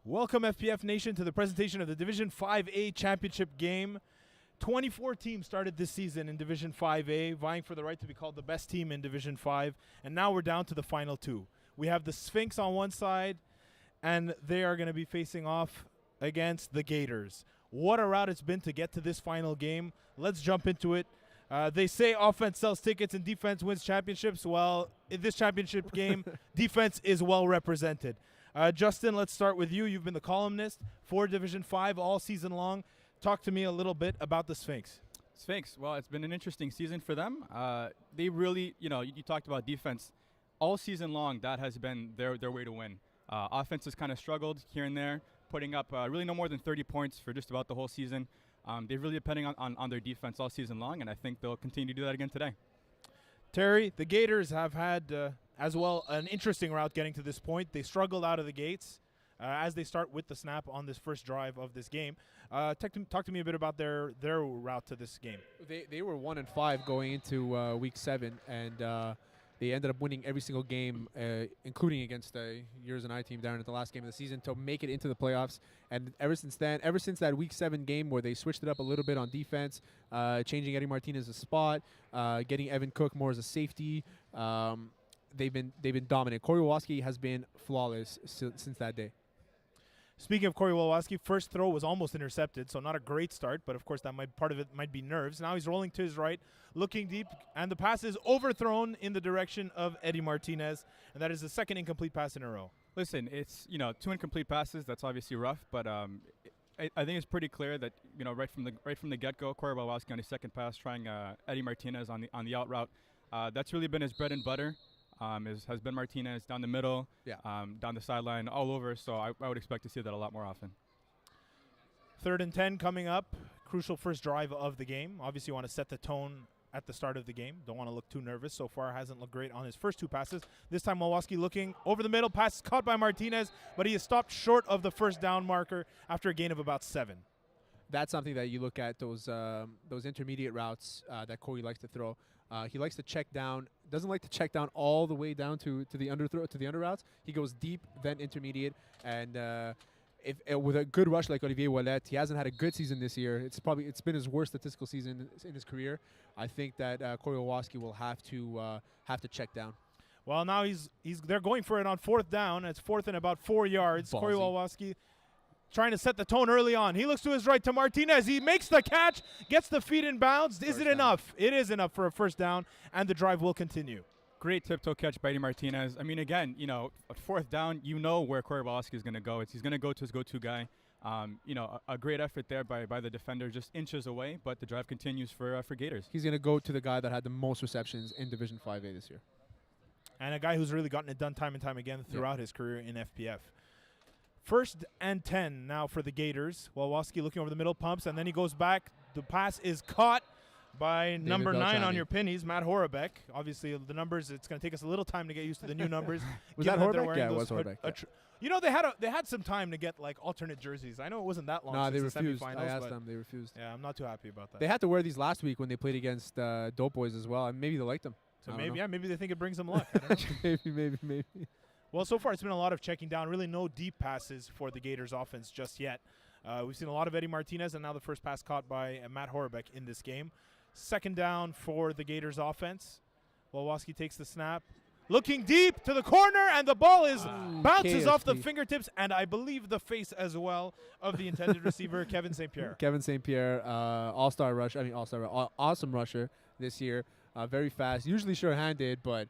Welcome, FPF Nation, to the presentation of the Division 5A Championship game. 24 teams started this season in Division 5A, vying for the right to be called the best team in Division 5, and now we're down to the final two. We have the Sphinx on one side, and they are going to be facing off against the Gators. What a route it's been to get to this final game. Let's jump into it. They say offense sells tickets and defense wins championships. Well, in this championship game, defense is well represented. Justin, let's start with you. You've been the columnist for Division 5 all season long. Talk to me a little bit about the Sphinx. Sphinx, well, it's been an interesting season for them. They really, you talked about defense. All season long, that has been their way to win. Offense has kind of struggled here and there, putting up really no more than 30 points for just about the whole season. They're really depending on their defense all season long, and I think they'll continue to do that again today. Terry, the Gators have had, as well, an interesting route getting to this point. They struggled out of the gates as they start with the snap on this first drive of this game. Talk to me a bit about their route to this game. They were 1-5 going into week 7, and they ended up winning every single game, including against the Years and I team down at the last game of the season to make it into the playoffs. And ever since that week 7 game where they switched it up a little bit on defense, changing Eddy Martinez's spot, getting Evan Cook more as a safety, they've been dominant. Corey Wowaski has been flawless since that day. Speaking of Corey Wowaski, first throw was almost intercepted, so not a great start, but of course part of it might be nerves. Now he's rolling to his right, looking deep, and the pass is overthrown in the direction of Eddy Martinez, and that is the second incomplete pass in a row. Listen, it's 2 incomplete passes. That's obviously rough, but I think it's pretty clear that right from the get-go, Corey Wowaski on his second pass, trying Eddy Martinez on the out route. That's really been his bread and butter. Has been Martinez down the middle, down the sideline, all over. So I would expect to see that a lot more often. 3rd and 10 coming up. Crucial first drive of the game. Obviously, you want to set the tone at the start of the game. Don't want to look too nervous. So far, hasn't looked great on his first 2 passes. This time, Wowaski looking over the middle. Pass caught by Martinez, but he is stopped short of the first down marker after a gain of about 7. That's something that you look at, those intermediate routes that Corey likes to throw. He likes to check down. Doesn't like to check down all the way down to the under routes. He goes deep, then intermediate, and if with a good rush like Olivier Ouellet, he hasn't had a good season this year. It's been his worst statistical season in his career. I think that Corey Wowaski will have to check down. Well, now they're going for it on 4th down. It's 4th and about 4 yards. Ballsy. Corey Wowaski trying to set the tone early on. He looks to his right to Martinez. He makes the catch, gets the feet in bounds. Is it enough? It is enough for a first down, and the drive will continue. Great tiptoe catch by Eddy Martinez. I mean, again, at 4th down, where Corey Wowaski is going to go. He's going to go to his go-to guy. A great effort there by the defender, just inches away, but the drive continues for Gators. He's going to go to the guy that had the most receptions in Division 5A this year. And a guy who's really gotten it done time and time again throughout his career in FPF. 1st and 10 now for the Gators. Wowaski looking over the middle, pumps, and then he goes back. The pass is caught by number 9 on your pennies, Matt Horabek. Obviously, the numbers, it's going to take us a little time to get used to the new numbers. Was that Horabek? Yeah, it was Horabek. They had some time to get like alternate jerseys. I know it wasn't that long. No, they since refused. The semifinals, I asked them. They refused. Yeah, I'm not too happy about that. They had to wear these last week when they played against Dope Boys as well, and maybe they liked them. So maybe they think it brings them luck. I don't know. maybe. Well, so far it's been a lot of checking down. Really no deep passes for the Gators offense just yet. We've seen a lot of Eddy Martinez, and now the first pass caught by Matt Horabek in this game. 2nd down for the Gators offense. Wowaski takes the snap. Looking deep to the corner, and the ball bounces off the fingertips, and I believe the face as well of the intended receiver, Kevin St. Pierre. Kevin St. Pierre, awesome rusher this year. Very fast, usually sure-handed, but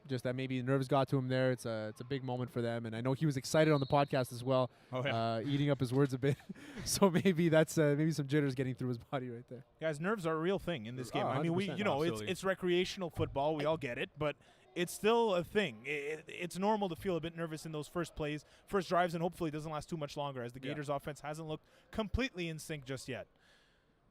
just that maybe nerves got to him there. It's a big moment for them, and I know he was excited on the podcast as well, eating up his words a bit. So maybe that's maybe some jitters getting through his body right there. Guys, nerves are a real thing in this game. I mean, Absolutely. it's recreational football. We all get it, but it's still a thing. It's normal to feel a bit nervous in those first drives, and hopefully it doesn't last too much longer as the Gators offense hasn't looked completely in sync just yet.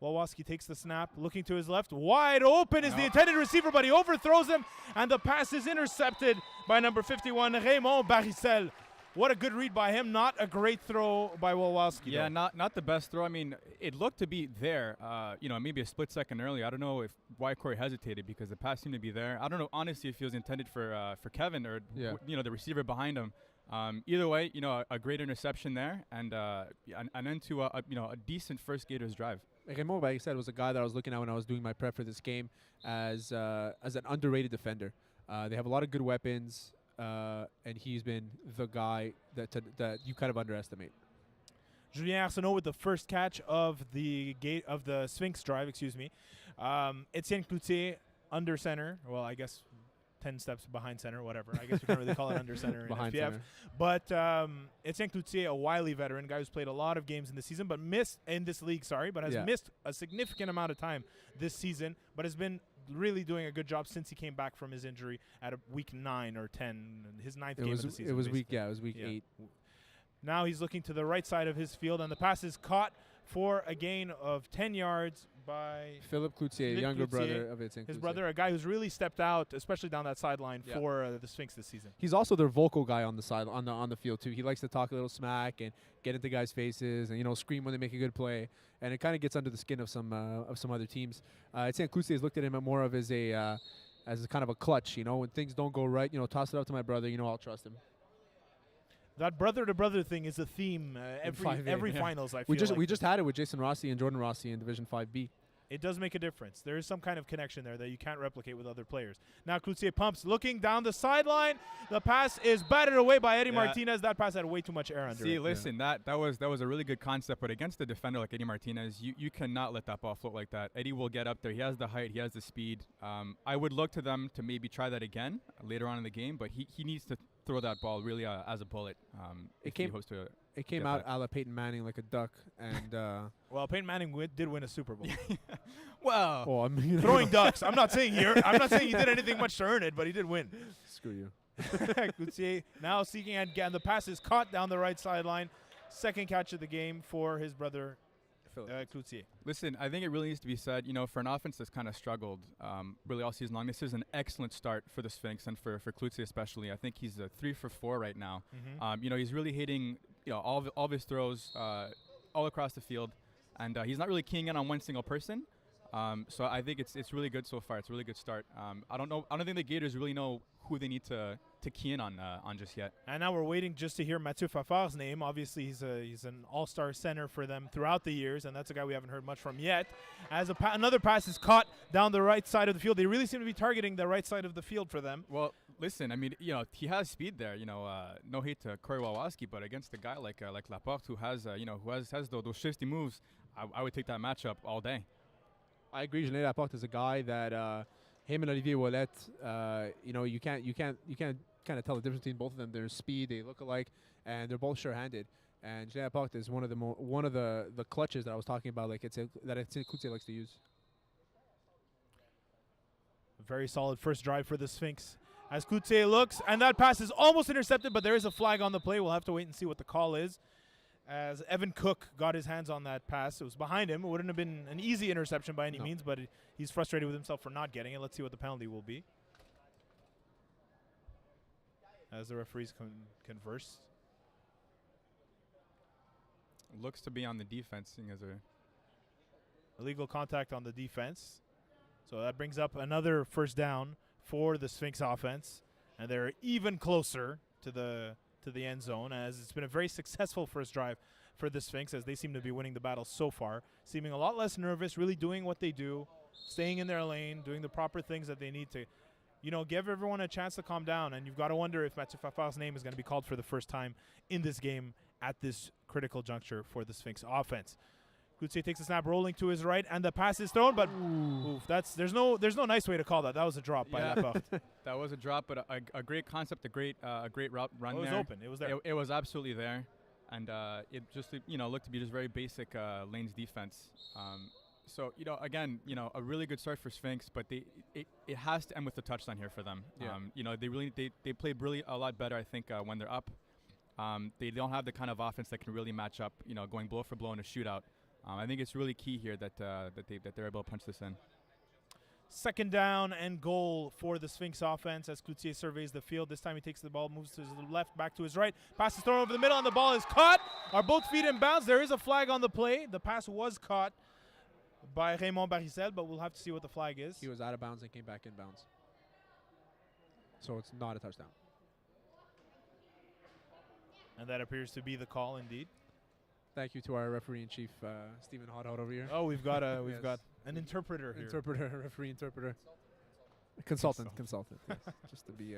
Wowaski takes the snap, looking to his left. Wide open is the intended receiver, but he overthrows him, and the pass is intercepted by number 51, Raymond Barisselle. What a good read by him. Not a great throw by Wowaski. Yeah, not the best throw. I mean, it looked to be there, maybe a split second early. I don't know why Corey hesitated because the pass seemed to be there. I don't know, honestly, if he was intended for Kevin or, the receiver behind him. Either way, a great interception there, and into a decent first Gators drive. Raymond, like I said, was a guy that I was looking at when I was doing my prep for this game as an underrated defender. They have a lot of good weapons, and he's been the guy that you kind of underestimate. Julien Arsenault with the first catch of the Sphinx drive. Etienne Cloutier under center. Well, I guess 10 steps behind center, whatever. I guess we can't really call it under center in FPF. Center. But Etienne Cloutier, a wily veteran, guy who's played a lot of games in this season, but missed a significant amount of time this season, but has been really doing a good job since he came back from his injury at week 9 or 10, his ninth game of the season. It was week 8. Now he's looking to the right side of his field, and the pass is caught for a gain of 10 yards by Philippe Cloutier, younger brother of Etienne Cloutier. His brother, a guy who's really stepped out, especially down that sideline for the Sphinx this season. He's also their vocal guy on the side on the field too. He likes to talk a little smack and get into guys' faces and scream when they make a good play. And it kind of gets under the skin of some other teams. Etienne Cloutier has looked at him more of as a kind of a clutch. When things don't go right, toss it up to my brother. I'll trust him. That brother-to-brother thing is a theme every finals, I feel We just had it with Jason Rossi and Jordan Rossi in Division 5B. It does make a difference. There is some kind of connection there that you can't replicate with other players. Now Cloutier pumps, looking down the sideline. The pass is batted away by Eddy Martinez. That pass had way too much air under it. Listen, that was a really good concept, but against a defender like Eddy Martinez, you cannot let that ball float like that. Eddy will get up there. He has the height. He has the speed. I would look to them to maybe try that again later on in the game, but he needs to throw that ball really as a bullet. It came out a la Peyton Manning like a duck, and well, Peyton Manning did win a Super Bowl. Well, throwing ducks. I'm not saying he did anything much to earn it, but he did win. Screw you. Cloutier now seeking again. The pass is caught down the right sideline. Second catch of the game for his brother, Cloutier. Listen, I think it really needs to be said, for an offense that's kind of struggled really all season long, this is an excellent start for the Sphinx and for Cloutier especially. I think he's 3 for 4 right now. Mm-hmm. He's really hitting all of his throws all across the field, and he's not really keying in on one single person. So I think it's really good so far. It's a really good start. I don't think the Gators really know who they need to key in on just yet. And now we're waiting just to hear Mathieu Fafard's name. Obviously, he's an all-star center for them throughout the years, and that's a guy we haven't heard much from yet. As another pass is caught down the right side of the field. They really seem to be targeting the right side of the field for them. Well, listen, I mean, he has speed there. No hate to Corey Wawaski, but against a guy like Laporte who has those shifty moves, I would take that matchup all day. I agree. Julien Laporte is a guy that him and Olivier Ouellet, you can't kind of tell the difference between both of them. Their speed, they look alike, and they're both sure-handed. And Julien Laporte is one of the clutches that I was talking about, that Etienne Cloutier likes to use. Very solid first drive for the Sphinx. As Cloutier looks, and that pass is almost intercepted, but there is a flag on the play. We'll have to wait and see what the call is. As Evan Cook got his hands on that pass. It was behind him. It wouldn't have been an easy interception by any means, but he's frustrated with himself for not getting it. Let's see what the penalty will be. As the referees converse. Looks to be on the defense, seeing as illegal contact on the defense. So that brings up another first down for the Sphinx offense. And they're even closer to the end zone, as it's been a very successful first drive for the Sphinx, as they seem to be winning the battle so far, seeming a lot less nervous, really doing what they do, staying in their lane, doing the proper things that they need to, give everyone a chance to calm down. And you've got to wonder if Mathieu Fafard's name is going to be called for the first time in this game at this critical juncture for the Sphinx offense. Cloutier takes a snap, rolling to his right, and the pass is thrown, but there's no nice way to call that. That was a drop by Laporte. That was a drop, but a great concept, a great route run there. It was open. It was there. It was absolutely there, and it just looked to be just very basic lanes defense. So again, a really good start for Sphinx, but it has to end with a touchdown here for them. Yeah. They play really a lot better, I think, when they're up. They don't have the kind of offense that can really match up, going blow for blow in a shootout. I think it's really key here that they're able to punch this in. Second down and goal for the Sphinx offense as Cloutier surveys the field. This time he takes the ball, moves to his left, back to his right. Pass is thrown over the middle, and the ball is caught. Are both feet in bounds? There is a flag on the play. The pass was caught by Raymond Barisselle, but we'll have to see what the flag is. He was out of bounds and came back in bounds. So it's not a touchdown. And that appears to be the call indeed. Thank you to our referee-in-chief, Stephen Hodhout over here. Oh, we've got Yes. got an interpreter here. Interpreter, referee interpreter. Consultant, yes, just to be.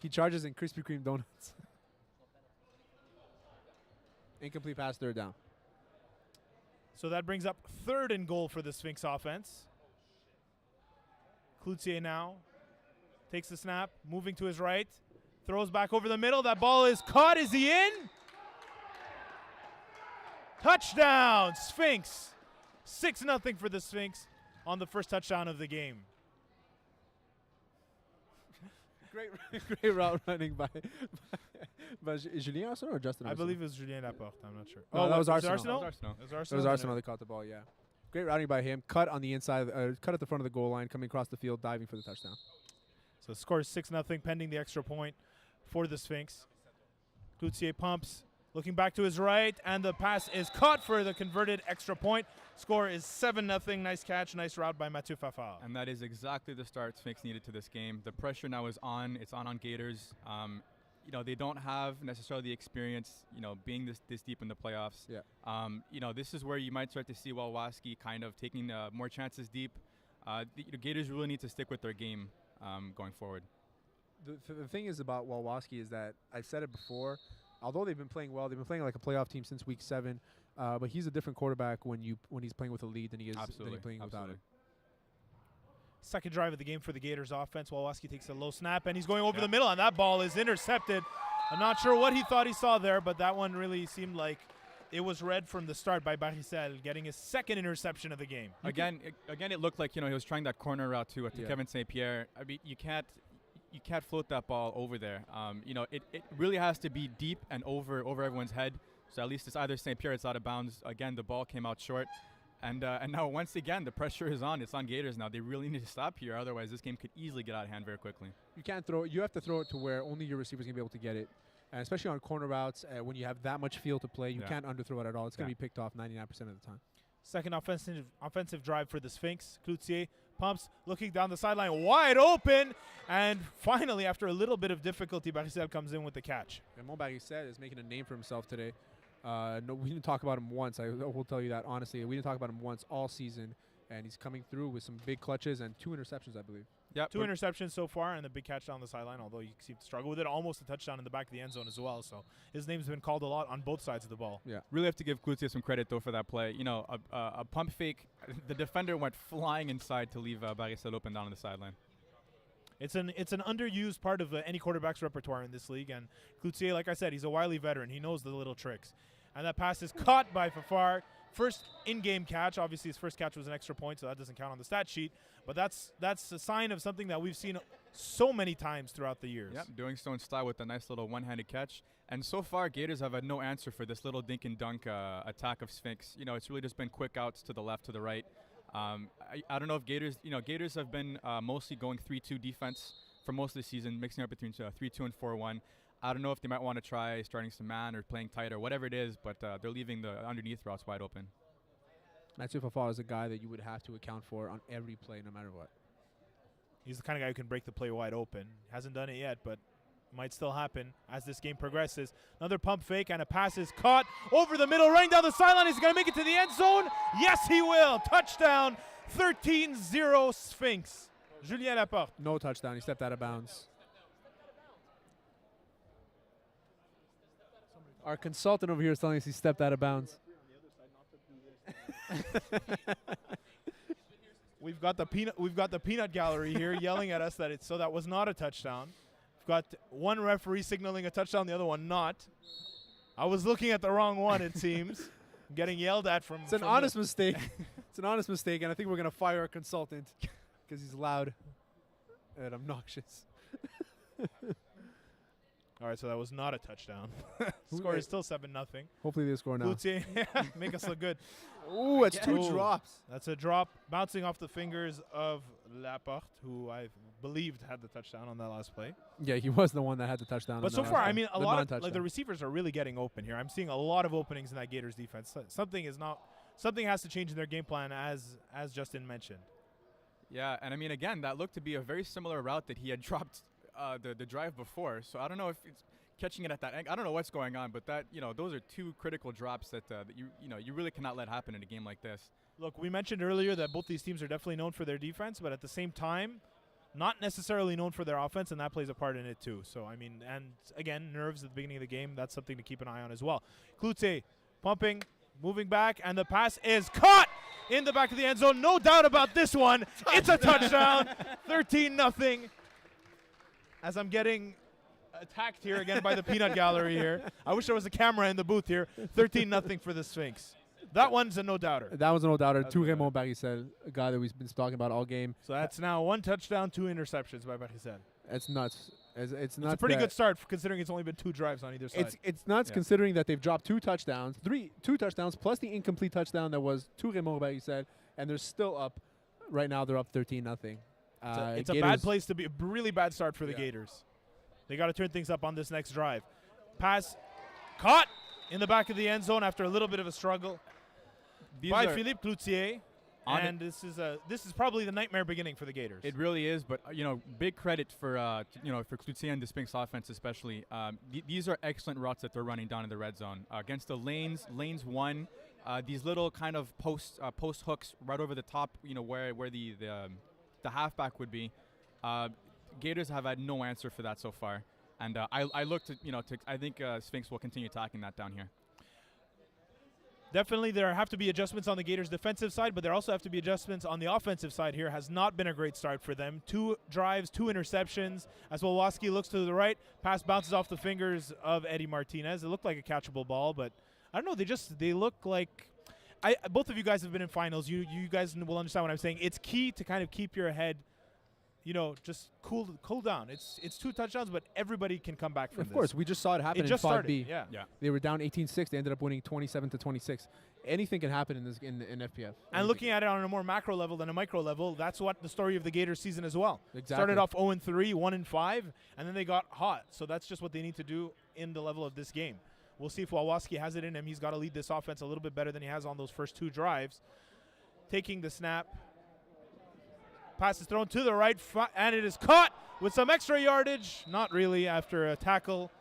He charges in Krispy Kreme donuts. Incomplete pass, third down. So that brings up 3rd and goal for the Sphinx offense. Cloutier now takes the snap, moving to his right, throws back over the middle. That ball is caught. Is he in? Touchdown, Sphinx. 6-0 for the Sphinx on the first touchdown of the game. Great route running by Julien Arsenault or Justin Arsenault? I believe it was Julien Laporte. I'm not sure. No, that was it Arsenault. It It was Arsenault that caught the ball, yeah. Great routing by him. Cut on the inside, cut at the front of the goal line, coming across the field, diving for the touchdown. So the score is 6-0 pending the extra point for the Sphinx. Cloutier pumps, looking back to his right, and the pass is caught for the converted extra point. Score is 7-0. Nice catch, nice route by Mathieu Fafard. And that is exactly the start Sphinx needed to this game. The pressure now is on. It's on Gators. They don't have necessarily the experience, being this deep in the playoffs. Yeah. This is where you might start to see Walwaski kind of taking more chances deep. The Gators really need to stick with their game going forward. The thing is about Walwaski is that I've said it before. Although they've been playing well, they've been playing like a playoff team since week 7. But he's a different quarterback when he's playing with a lead than he is playing without it. Second drive of the game for the Gators offense. Walwaski takes a low snap, and he's going over the middle, and that ball is intercepted. I'm not sure what he thought he saw there, but that one really seemed like it was read from the start by Barisselle, getting his 2nd interception of the game. Again, it looked like he was trying that corner route to Kevin St. Pierre. I mean, you can't float that ball over there. It really has to be deep and over everyone's head. So at least it's either St. Pierre, it's out of bounds. Again, the ball came out short. And now once again, the pressure is on. It's on Gators now. They really need to stop here. Otherwise, this game could easily get out of hand very quickly. You can't throw it. You have to throw it to where only your receivers can be able to get it. And especially on corner routes, when you have that much field to play, you can't underthrow it at all. It's going to be picked off 99% of the time. Second offensive drive for the Sphinx. Cloutier pumps, looking down the sideline, wide open. And finally, after a little bit of difficulty, Barisselle comes in with the catch. Raymond Barisselle is making a name for himself today. No, we didn't talk about him once. I will tell you that honestly. We didn't talk about him once all season, and he's coming through with some big clutches and 2 interceptions, I believe. Yep. 2 interceptions so far, and the big catch down the sideline, although you seem to struggle with it. Almost a touchdown in the back of the end zone as well. So his name's been called a lot on both sides of the ball. Yeah. Really have to give Cloutier some credit, though, for that play. A pump fake. The defender went flying inside to leave Barisselle open down on the sideline. It's an underused part of any quarterback's repertoire in this league. And Cloutier, like I said, he's a wily veteran. He knows the little tricks. And that pass is caught by Fafard. First in-game catch. Obviously, his first catch was an extra point, so that doesn't count on the stat sheet. But that's a sign of something that we've seen so many times throughout the years. Yep, doing so in style with a nice little one-handed catch. And so far, Gators have had no answer for this little dink and dunk attack of Sphinx. It's really just been quick outs to the left, to the right. I don't know if Gators, Gators have been mostly going 3-2 defense for most of the season, mixing up between 3-2 and 4-1. I don't know if they might want to try starting some man or playing tight or whatever it is, but they're leaving the underneath routes wide open. Mathieu Fafard is a guy that you would have to account for on every play, no matter what. He's the kind of guy who can break the play wide open. Hasn't done it yet, but might still happen as this game progresses. Another pump fake, and a pass is caught over the middle, running down the sideline. Is he going to make it to the end zone? Yes, he will. Touchdown, 13-0 Sphinx. Julien Laporte. No touchdown. He stepped out of bounds. Our consultant over here is telling us he stepped out of bounds. We've got the peanut gallery here yelling at us that was not a touchdown. We've got one referee signaling a touchdown, the other one not. I was looking at the wrong one, it seems. I'm getting yelled at from. It's an honest mistake. It's an honest mistake, and I think we're gonna fire our consultant because he's loud and obnoxious. All right, so that was not a touchdown. Score is still 7-0. Hopefully they score now. Cloutier, make us look good. Ooh, that's 2 drops. That's a drop bouncing off the fingers of Laporte, who I believed had the touchdown on that last play. Yeah, he was the one that had the touchdown. But so far, I mean, a lot of the receivers are really getting open here. I'm seeing a lot of openings in that Gators defense. Something has to change in their game plan, as Justin mentioned. Yeah, and I mean, again, that looked to be a very similar route that he had dropped the drive before, so I don't know if it's catching it at that angle. I don't know what's going on, but that those are two critical drops that you really cannot let happen in a game like this. Look, we mentioned earlier that both these teams are definitely known for their defense, but at the same time, not necessarily known for their offense, and that plays a part in it too. So, I mean, and again, nerves at the beginning of the game, that's something to keep an eye on as well. Cloutier pumping, moving back, and the pass is caught in the back of the end zone. No doubt about this one. It's a touchdown, 13-0. As I'm getting attacked here again by the peanut gallery here. I wish there was a camera in the booth here. 13-0 for the Sphinx. That one's a no-doubter. That was a no-doubter. That's To no Raymond Barisselle, a guy that we've been talking about all game. So that's now 1 touchdown, 2 interceptions by Barisselle. It's nuts. It's It's nuts. a pretty that- good start considering it's only been 2 drives on either side. It's nuts considering that they've dropped 2 touchdowns, 2 touchdowns plus the incomplete touchdown that was to Raymond Barisselle, and they're still up. Right now they're up 13-0. It's a bad place to be. A really bad start for the Gators. They got to turn things up on this next drive. Pass caught in the back of the end zone after a little bit of a struggle by Philippe Cloutier. And this is probably the nightmare beginning for the Gators. It really is, but big credit for for Cloutier and the Sphinx offense especially. These are excellent routes that they're running down in the red zone against the lanes 1. These little kind of post hooks right over the top, where the halfback would be. Gators have had no answer for that so far, and I look to I think Sphinx will continue attacking that down here. Definitely there have to be adjustments on the Gators defensive side, but there also have to be adjustments on the offensive side here. Has not been a great start for them. 2 drives, 2 interceptions. As Wolowski looks to the right, pass bounces off the fingers of Eddy Martinez. It looked like a catchable ball, but I don't know. They look like both of you guys have been in finals. You guys will understand what I'm saying. It's key to kind of keep your head, just cool down. It's 2 touchdowns, but everybody can come back from this. Of course, we just saw it happen in 5B. Started, yeah. They were down 18-6. They ended up winning 27-26. Anything can happen in this in FPF. And looking at it on a more macro level than a micro level, that's what the story of the Gators season as well. Exactly. Started off 0-3, 1-5, and then they got hot. So that's just what they need to do in the level of this game. We'll see if Wolowski has it in him. He's got to lead this offense a little bit better than he has on those first 2 drives. Taking the snap. Pass is thrown to the right, and it is caught with some extra yardage. Not really, after a tackle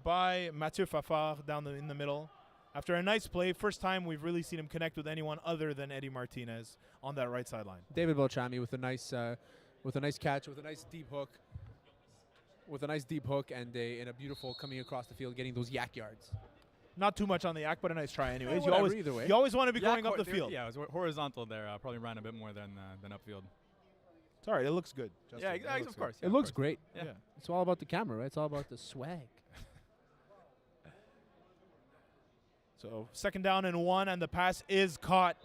by Mathieu Fafard down in the middle. After a nice play, first time we've really seen him connect with anyone other than Eddy Martinez on that right sideline. David Beltrami with a nice catch, with a nice deep hook. And a beautiful coming across the field, getting those yak yards. Not too much on the yak, but a nice try anyways. Either way. You always want to be going up the field. Yeah, it was horizontal there. Probably ran a bit more than upfield. It's all right. It looks good. Justin. Of course. It looks great. Yeah. It's all about the camera, right? It's all about the swag. So 2nd down and 1, and the pass is caught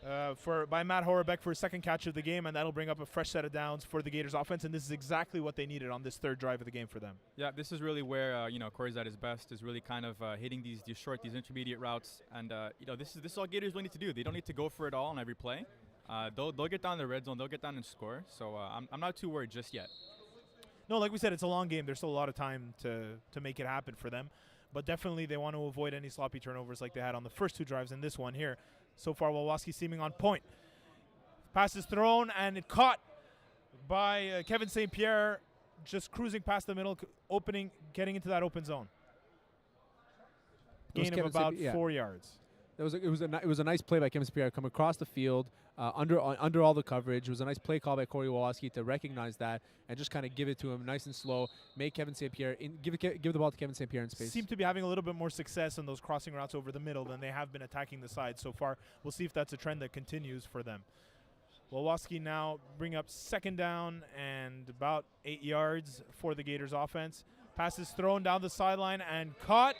by Matt Horbeck for his 2nd catch of the game, and that'll bring up a fresh set of downs for the Gators offense, and this is exactly what they needed on this 3rd drive of the game for them. Yeah, this is really where Corey's at his best, is really kind of hitting these intermediate routes, and this is all Gators really need to do. They don't need to go for it all on every play. They'll get down the red zone, they'll get down and score. So I'm not too worried just yet. No, like we said, it's a long game. There's still a lot of time to make it happen for them. But definitely they want to avoid any sloppy turnovers like they had on the first 2 drives in this one here. So far, Wolowski seeming on point. Pass is thrown, and it caught by Kevin St. Pierre, just cruising past the middle, getting into that open zone. Gain of about 4 yards. It was a nice play by Kevin St. Pierre, come across the field, under all the coverage. It was a nice play call by Corey Wolowski to recognize that and just kind of give it to him nice and slow. Make Kevin St. Pierre give the ball to Kevin St. Pierre in space. Seem to be having a little bit more success in those crossing routes over the middle than they have been attacking the side so far. We'll see if that's a trend that continues for them. Wolowski now bring up 2nd down and about 8 yards for the Gators offense. Pass is thrown down the sideline and caught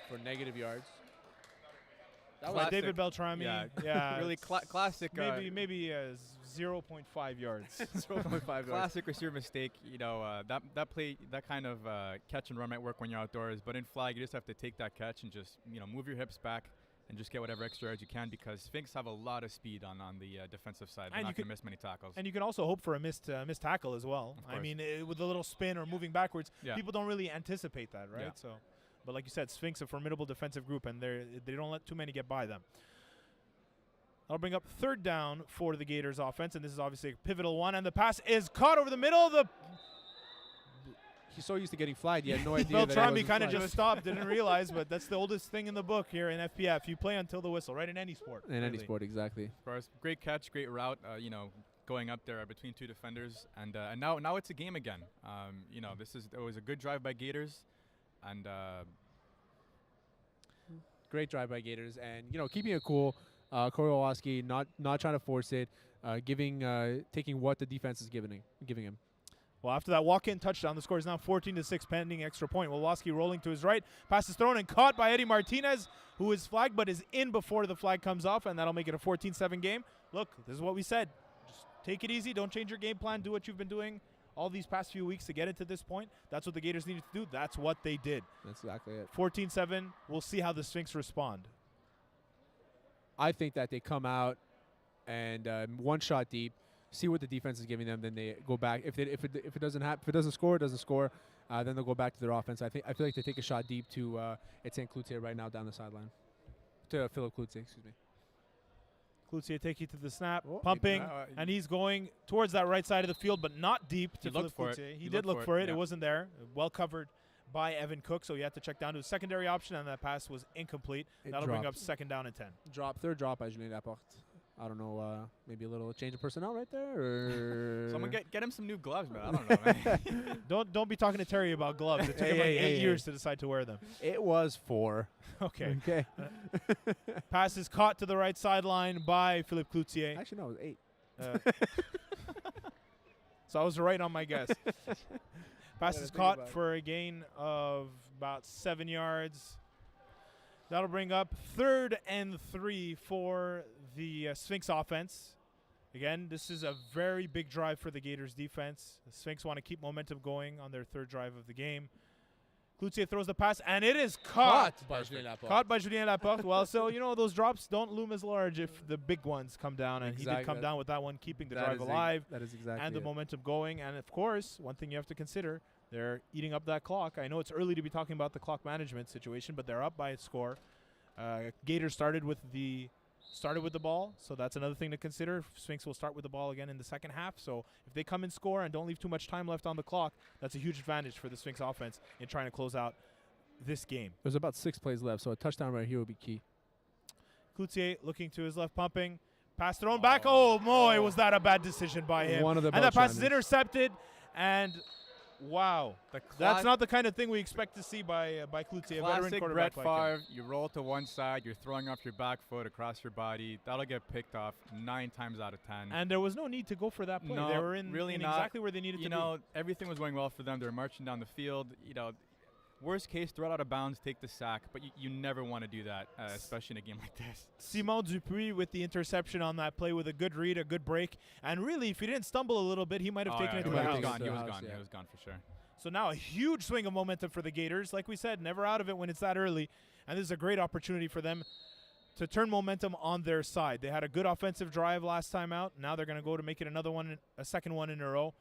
for negative yards. That was David Beltrami. Yeah, really classic. Maybe 0.5 yards. 0.5 yards. Classic receiver mistake. That play, that kind of catch and run might work when you're outdoors, but in flag, you just have to take that catch and just move your hips back and just get whatever extra yards you can, because Sphinx have a lot of speed on the defensive side. They're not going to miss many tackles. And you can also hope for a missed tackle as well. I mean, with a little spin or moving backwards, people don't really anticipate that, right? Yeah. But like you said, Sphinx, a formidable defensive group, and they don't let too many get by them. That'll bring up 3rd down for the Gators offense, and this is obviously a pivotal one, and the pass is caught over the middle. The he's so used to getting flagged, he had no idea. Beltrami kind of just stopped, didn't realize, but that's the oldest thing in the book here in FPF. You play until the whistle, right? In any sport. In any sport, exactly. Of course, great catch, great route. Going up there between two defenders, and now it's a game again. It was a good drive by Gators, and great drive by Gators, and keeping it cool. Corey Wolowski not trying to force it, taking what the defense is giving him. Well, after that walk-in touchdown, the score is now 14-6 pending extra point. Wolowski rolling to his right. Pass is thrown and caught by Eddy Martinez, who is flagged but is in before the flag comes off, and that'll make it a 14-7 game. Look, this is what we said. Just take it easy. Don't change your game plan. Do what you've been doing all these past few weeks to get it to this point. That's what the Gators needed to do. That's what they did. That's exactly it. 14-7. We'll see how the Sphinx respond. I think that they come out and one shot deep, see what the defense is giving them, then they go back. If it doesn't score, it doesn't score. Then they'll go back to their offense. I feel like they take a shot deep to Etienne Cloutier right now down the sideline. To Philippe Cloutier, excuse me. Cloutier take you to the snap, pumping, and he's going towards that right side of the field, but not deep to Philippe Cloutier. He did look for it. It wasn't there. Well covered by Evan Cook, so he had to check down to a secondary option, and that pass was incomplete. That'll bring up 2nd down and 10. Third drop by Julien Laporte. I don't know, maybe a little change of personnel right there, or someone get him some new gloves, man. I don't know, man. Don't be talking to Terry about gloves. It took him 8 years to decide to wear them. It was 4. Okay. Okay. Pass is caught to the right sideline by Philippe Cloutier. Actually, no, it was 8. So I was right on my guess. Pass is caught for a gain of about 7 yards. That'll bring up 3rd and 3 for the Sphinx offense. Again, this is a very big drive for the Gators defense. The Sphinx want to keep momentum going on their 3rd drive of the game. Cloutier throws the pass, and it is caught by Julien Laporte. Caught by Julien Laporte. Well, so, those drops don't loom as large if the big ones come down, and he did come down with that one, keeping the drive alive. That is exactly and the momentum going. And, of course, one thing you have to consider, they're eating up that clock. I know it's early to be talking about the clock management situation, but they're up by a score. Gators started with the ball, so that's another thing to consider. Sphinx will start with the ball again in the second half, so if they come and score and don't leave too much time left on the clock, that's a huge advantage for the Sphinx offense in trying to close out this game. There's about 6 plays left, so a touchdown right here would be key. Cloutier looking to his left, pumping. Pass thrown back. Oh, boy, was that a bad decision by him. And that pass is intercepted, and wow. That's not the kind of thing we expect to see by Cloutier. Classic Brett Favre. You roll to one side, you're throwing off your back foot across your body. That'll get picked off 9 times out of 10. And there was no need to go for that play. No, they were in exactly where they needed to be. Everything was going well for them. They were marching down the field. Worst case, throw it out of bounds, take the sack. But you never want to do that, especially in a game like this. Simon Dupuis with the interception on that play with a good read, a good break. And really, if he didn't stumble a little bit, he might have taken it to the house. He was gone. He was gone for sure. So now a huge swing of momentum for the Gators. Like we said, never out of it when it's that early. And this is a great opportunity for them to turn momentum on their side. They had a good offensive drive last time out. Now they're going to go to make it a second one in a row.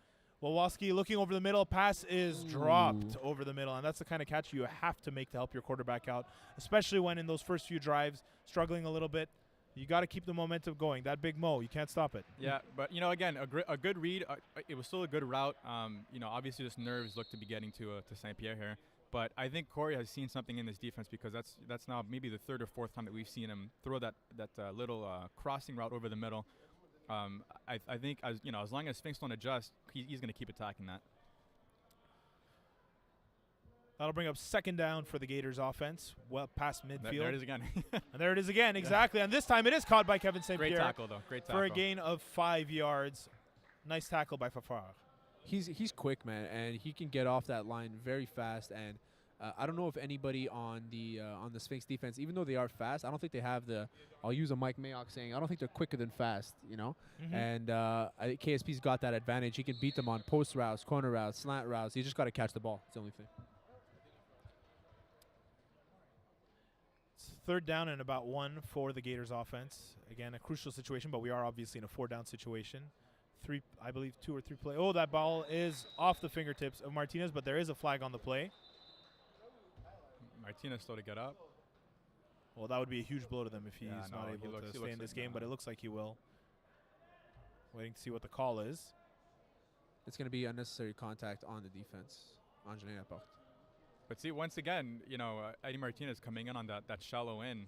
Wolowski looking over the middle. Pass is dropped over the middle, and that's the kind of catch you have to make to help your quarterback out, especially when in those first few drives, struggling a little bit. You got to keep the momentum going. That big mo, you can't stop it. Yeah, but, again, a good read. It was still a good route. Obviously just nerves look to be getting to St. Pierre here. But I think Corey has seen something in this defense because that's now maybe the 3rd or 4th time that we've seen him throw that little crossing route over the middle. I think as long as Sphinx don't adjust, he's going to keep attacking that. That'll bring up 2nd down for the Gators offense, well past midfield. There it is again. And there it is again, exactly. And this time it is caught by Kevin St. Pierre. Great tackle, though. Great tackle. For a gain of 5 yards. Nice tackle by Fafard. He's quick, man, and he can get off that line very fast. And I don't know if anybody on the Sphinx defense, even though they are fast, I don't think they have I'll use a Mike Mayock saying, I don't think they're quicker than fast, Mm-hmm. And I think KSP's got that advantage. He can beat them on post routes, corner routes, slant routes. He just got to catch the ball. It's the only thing. It's 3rd down and about 1 for the Gators offense. Again, a crucial situation, but we are obviously in a 4-down situation. 2 or 3 play. Oh, that ball is off the fingertips of Martinez, but there is a flag on the play. Martinez slow to get up. Well, that would be a huge blow to them if he's not able to stay in this game, but it looks like he will. Waiting to see what the call is. It's going to be unnecessary contact on the defense. Angelin à porte. But see, once again, Eddy Martinez coming in on that shallow in.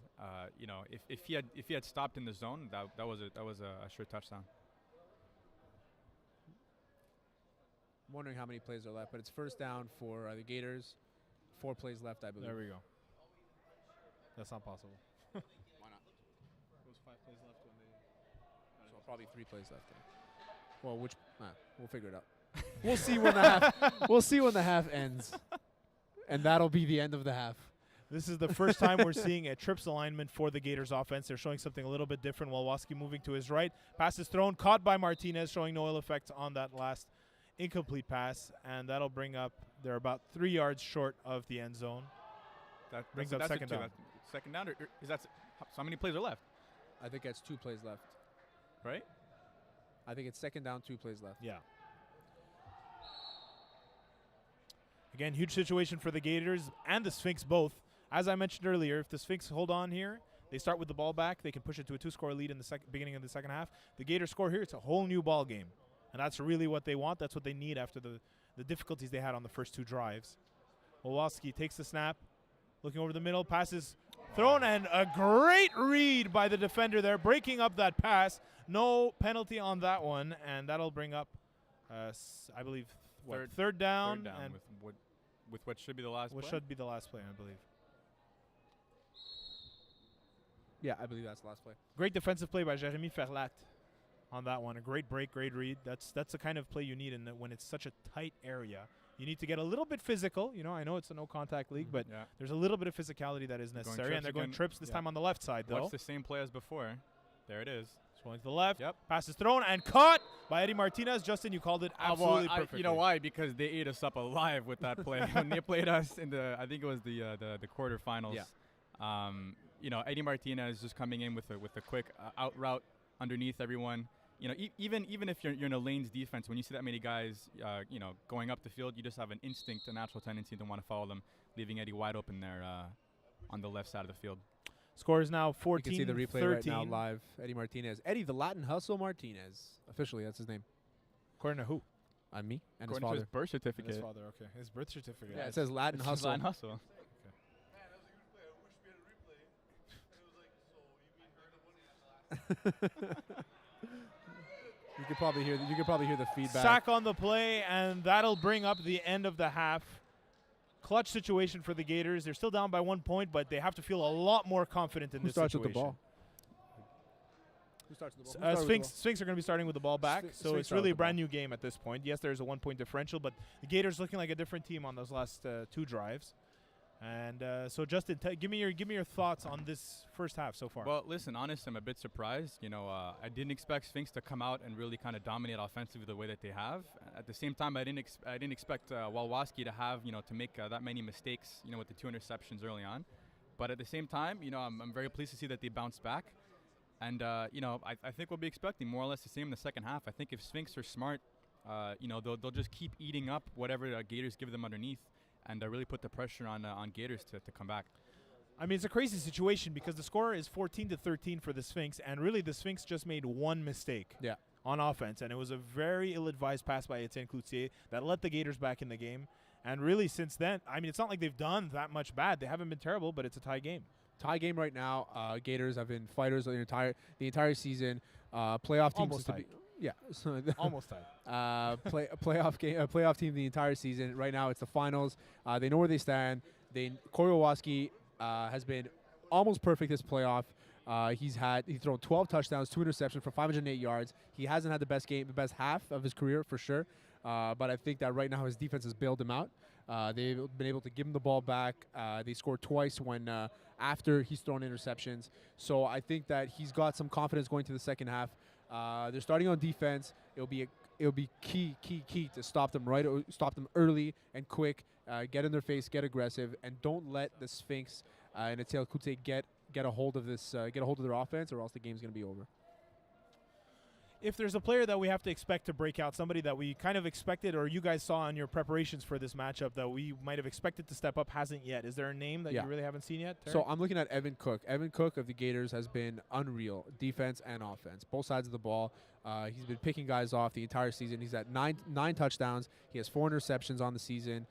If he had stopped in the zone, that was a sure touchdown. I'm wondering how many plays are left, but it's first down for the Gators. 4 plays left, I believe. There we go. That's not possible. Why not? It was 5 plays left when they. So probably 3 plays left. Well, we'll figure it out. We'll see when the half. We'll see when the half ends, and that'll be the end of the half. This is the first time we're seeing a trips alignment for the Gators offense. They're showing something a little bit different. Wolowski moving to his right. Pass is thrown, caught by Martinez, showing no ill effect on that last incomplete pass, and that'll bring up. They're about 3 yards short of the end zone. That brings up second down. Second down, or is that? So how many plays are left? I think that's 2 plays left. Right? I think it's second down, 2 plays left. Yeah. Again, huge situation for the Gators and the Sphinx both. As I mentioned earlier, if the Sphinx hold on here, they start with the ball back, they can push it to a 2-score lead in the beginning of the second half. The Gators score here, it's a whole new ball game. And that's really what they want. That's what they need after the difficulties they had on the first 2 drives. Wolowski takes the snap, looking over the middle, passes thrown, and a great read by the defender there, breaking up that pass. No penalty on that one, and that'll bring up, I believe, third down. And with what should be the last play? What should be the last play, I believe. Yeah, I believe that's the last play. Great defensive play by Jeremie Ferlatte on that one. A great break, great read. That's the kind of play you need when it's such a tight area. You need to get a little bit physical. I know it's a no-contact league, but there's a little bit of physicality that is necessary. And they're going trips this time on the left side, though. Watch the same play as before. There it is. Going to the left. Yep. Pass is thrown and caught by Eddy Martinez. Justin, you called it absolutely perfectly. You know why? Because they ate us up alive with that play when they played us in I think it was the quarterfinals. Yeah. Eddy Martinez just coming in with a quick out route underneath everyone. Even if you're in a lanes defense, when you see that many guys, going up the field, you just have an instinct, a natural tendency to want to follow them, leaving Eddy wide open there on the left side of the field. Score is now 14-13. You can see the replay right now live. Eddy Martinez. Eddy the Latin Hustle Martinez. Officially, that's his name. According to who? On me and According his father. to his birth certificate. And his father, okay. His birth certificate. Yeah, it says Latin Hustle. Latin Hustle. Man, that was a good play. I wish we had a replay. And it was like, so you mean heard the money after that? You could probably hear the feedback. Sack on the play, and that'll bring up the end of the half. Clutch situation for the Gators. They're still down by 1 point, but they have to feel a lot more confident in this situation. Who starts with the ball? Who starts with the ball? Sphinx are going to be starting with the ball back, so it's really a brand new game at this point. Yes, there's a 1-point differential, but the Gators looking like a different team on those last 2 drives. And so, Justin, give me your thoughts on this first half so far. Well, listen, honestly, I'm a bit surprised. I didn't expect Sphinx to come out and really kind of dominate offensively the way that they have. At the same time, I didn't expect Wolowski to have to make that many mistakes. With the 2 interceptions early on. But at the same time, I'm very pleased to see that they bounced back. And I think we'll be expecting more or less the same in the second half. I think if Sphinx are smart, they'll just keep eating up whatever Gators give them underneath. And really put the pressure on Gators to come back. I mean, it's a crazy situation because the score is 14-13 for the Sphinx, and really the Sphinx just made one mistake on offense, and it was a very ill-advised pass by Etienne Cloutier that let the Gators back in the game. And really, since then, I mean, it's not like they've done that much bad. They haven't been terrible, but it's a tie game. Tie game right now. Gators have been fighters the entire season. Playoff teams Almost tied. Yeah, so almost tied. Playoff team the entire season. Right now, it's the finals. They know where they stand. Wolowski has been almost perfect this playoff. He's thrown 12 touchdowns, 2 interceptions for 508 yards. He hasn't had the best half of his career for sure. But I think that right now his defense has bailed him out. They've been able to give him the ball back. They scored twice after he's thrown interceptions. So I think that he's got some confidence going to the second half. They're starting on defense. It'll be key to stop them early and quick. Get in their face, get aggressive, and don't let the Sphinx and Etienne Cloutier get a hold of their offense, or else the game's going to be over. If there's a player that we have to expect to break out, somebody that we kind of expected or you guys saw in your preparations for this matchup that we might have expected to step up, hasn't yet. Is there a name that you really haven't seen yet, Terry? So I'm looking at Evan Cook. Evan Cook of the Gators has been unreal, defense and offense, both sides of the ball. He's been picking guys off the entire season. He's at nine touchdowns. He has 4 interceptions on the season.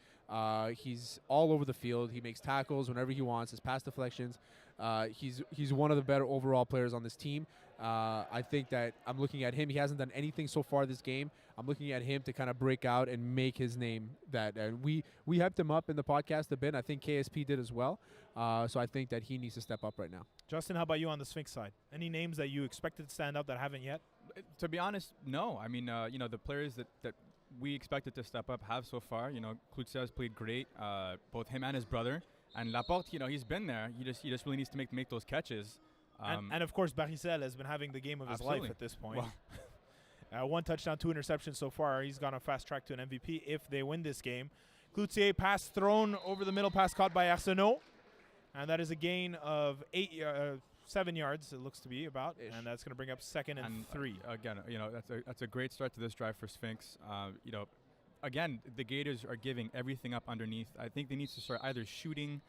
He's all over the field. He makes tackles whenever he wants. His pass deflections. He's one of the better overall players on this team. I think that I'm looking at him. He hasn't done anything so far this game. I'm looking at him to kind of break out and make his name. We hyped him up in the podcast a bit. I think KSP did as well. So I think that he needs to step up right now. Justin, how about you on the Sphinx side? Any names that you expected to stand out that haven't yet? To be honest, no. I mean, the players that we expected to step up have so far. Cloutier has played great, both him and his brother. And Laporte, he's been there. He just really needs to make those catches. And of course, Barisselle has been having the game of his life at this point. Well, 1 touchdown, 2 interceptions so far. He's gone a fast track to an MVP if they win this game. Cloutier, pass thrown over the middle, pass caught by Arsenault. And that is a gain of 7 yards, it looks to be about. Ish. And that's going to bring up 2nd and 3. Again, that's a great start to this drive for Sphinx. Again, the Gators are giving everything up underneath. I think they need to start either shooting,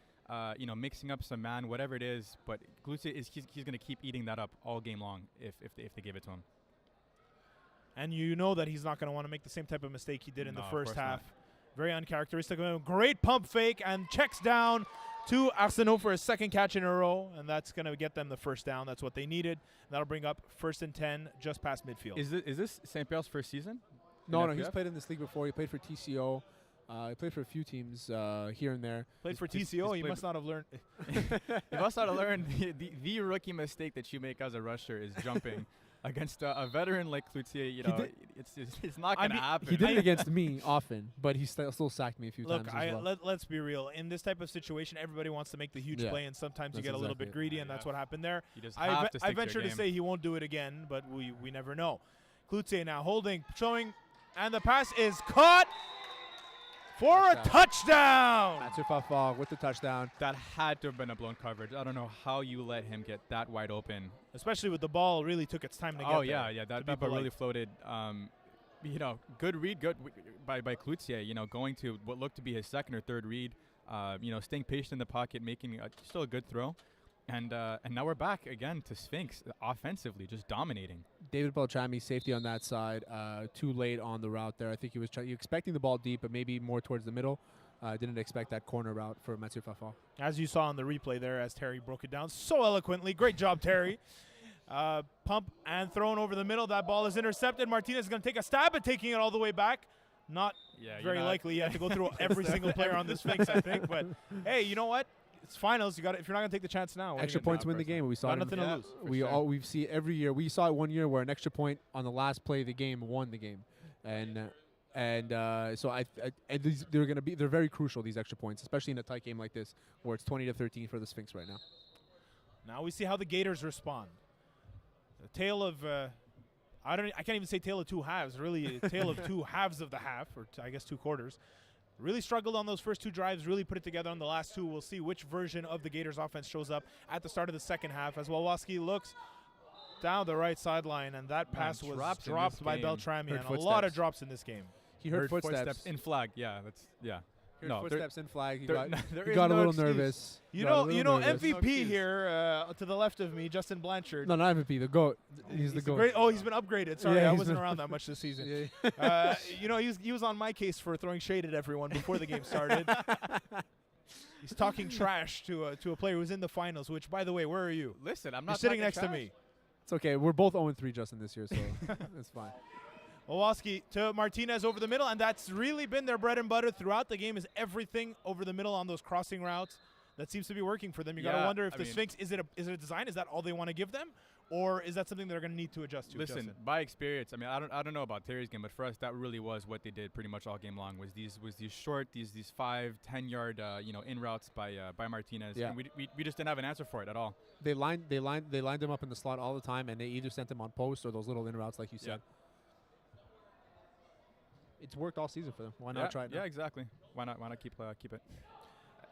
mixing up some man, whatever it is. But Cloutier he's going to keep eating that up all game long if they give it to him. And you know that he's not going to want to make the same type of mistake he did in the first half. Not. Very uncharacteristic of him. Great pump fake and checks down to Arsenault for his 2nd catch in a row. And that's going to get them the first down. That's what they needed. That'll bring up 1st and 10 just past midfield. Is this St. Pierre's first season? No, he's played in this league before. He played for TCO. He played for a few teams here and there. Played for TCO. He must not have learned. You must not have learned the rookie mistake that you make as a rusher is jumping against a veteran like Cloutier. It's not going to happen. He did it against me often, but he still sacked me a few times as well. Let's be real. In this type of situation, everybody wants to make the huge play, and sometimes you get a little bit greedy, and that's what happened there. I venture to say he won't do it again, but we never know. Cloutier now holding, showing, and the pass is caught for a touchdown. Mathieu Fafard with the touchdown. That had to have been a blown coverage. I don't know how you let him get that wide open. Especially with the ball really took its time to get there. Oh, yeah. That ball really floated. Good read, by Cloutier, going to what looked to be his 2nd or 3rd read, staying patient in the pocket, making still a good throw. And now we're back again to Sphinx offensively, just dominating. David Beltrami, safety on that side, too late on the route there. I think he was expecting the ball deep, but maybe more towards the middle. Didn't expect that corner route for Mathieu Fafard. As you saw on the replay there, as Terry broke it down so eloquently. Great job, Terry. Pump and thrown over the middle. That ball is intercepted. Martinez is going to take a stab at taking it all the way back. Not very likely. You have to go through every single player on the Sphinx, I think. But, hey, you know what? It's finals. If you're not going to take the chance now. Extra points win the game. We saw got nothing to lose. We see it every year. We saw it one year where an extra point on the last play of the game won the game. So they're very crucial, these extra points, especially in a tight game like this where it's 20-13 for the Sphinx right now. Now we see how the Gators respond. A tale of I can't even say tale of 2 halves. Really, a tale of 2 halves of the half, or I guess 2 quarters. Really struggled on those first 2 drives, really put it together on the last 2. We'll see which version of the Gators offense shows up at the start of the 2nd half as Wolowski looks down the right sideline, and that pass was dropped by Beltrami, and a lot of drops in this game. He heard footsteps in flag. Footsteps in flag. He got no a little excuse. nervous. You know, MVP here to the left of me, Justin Blanchard. No, not MVP. The GOAT. He's the GOAT. He's been upgraded. Sorry, I wasn't around that much this season. He was on my case for throwing shade at everyone before the game started. He's talking trash to a player who's in the finals. Which, by the way, where are you? Listen, I'm not. You're sitting next to me. It's okay. We're both 0-3, Justin, this year, so it's fine. Wolowski to Martinez over the middle, and that's really been their bread and butter throughout the game, is everything over the middle on those crossing routes. That seems to be working for them. You got to wonder if the Sphinx, is it a design? Is that all they want to give them? Or is that something they're going to need to adjust to? Listen, by experience, I mean, I don't know about Terry's game, but for us, that really was what they did pretty much all game long. Was these short, these 5-10 yard in routes by Martinez. Yeah. And we just didn't have an answer for it at all. They lined them up in the slot all the time, and they either sent them on post or those little in routes, like you said. It's worked all season for them. Why not try it now? Yeah, exactly. Why not keep it?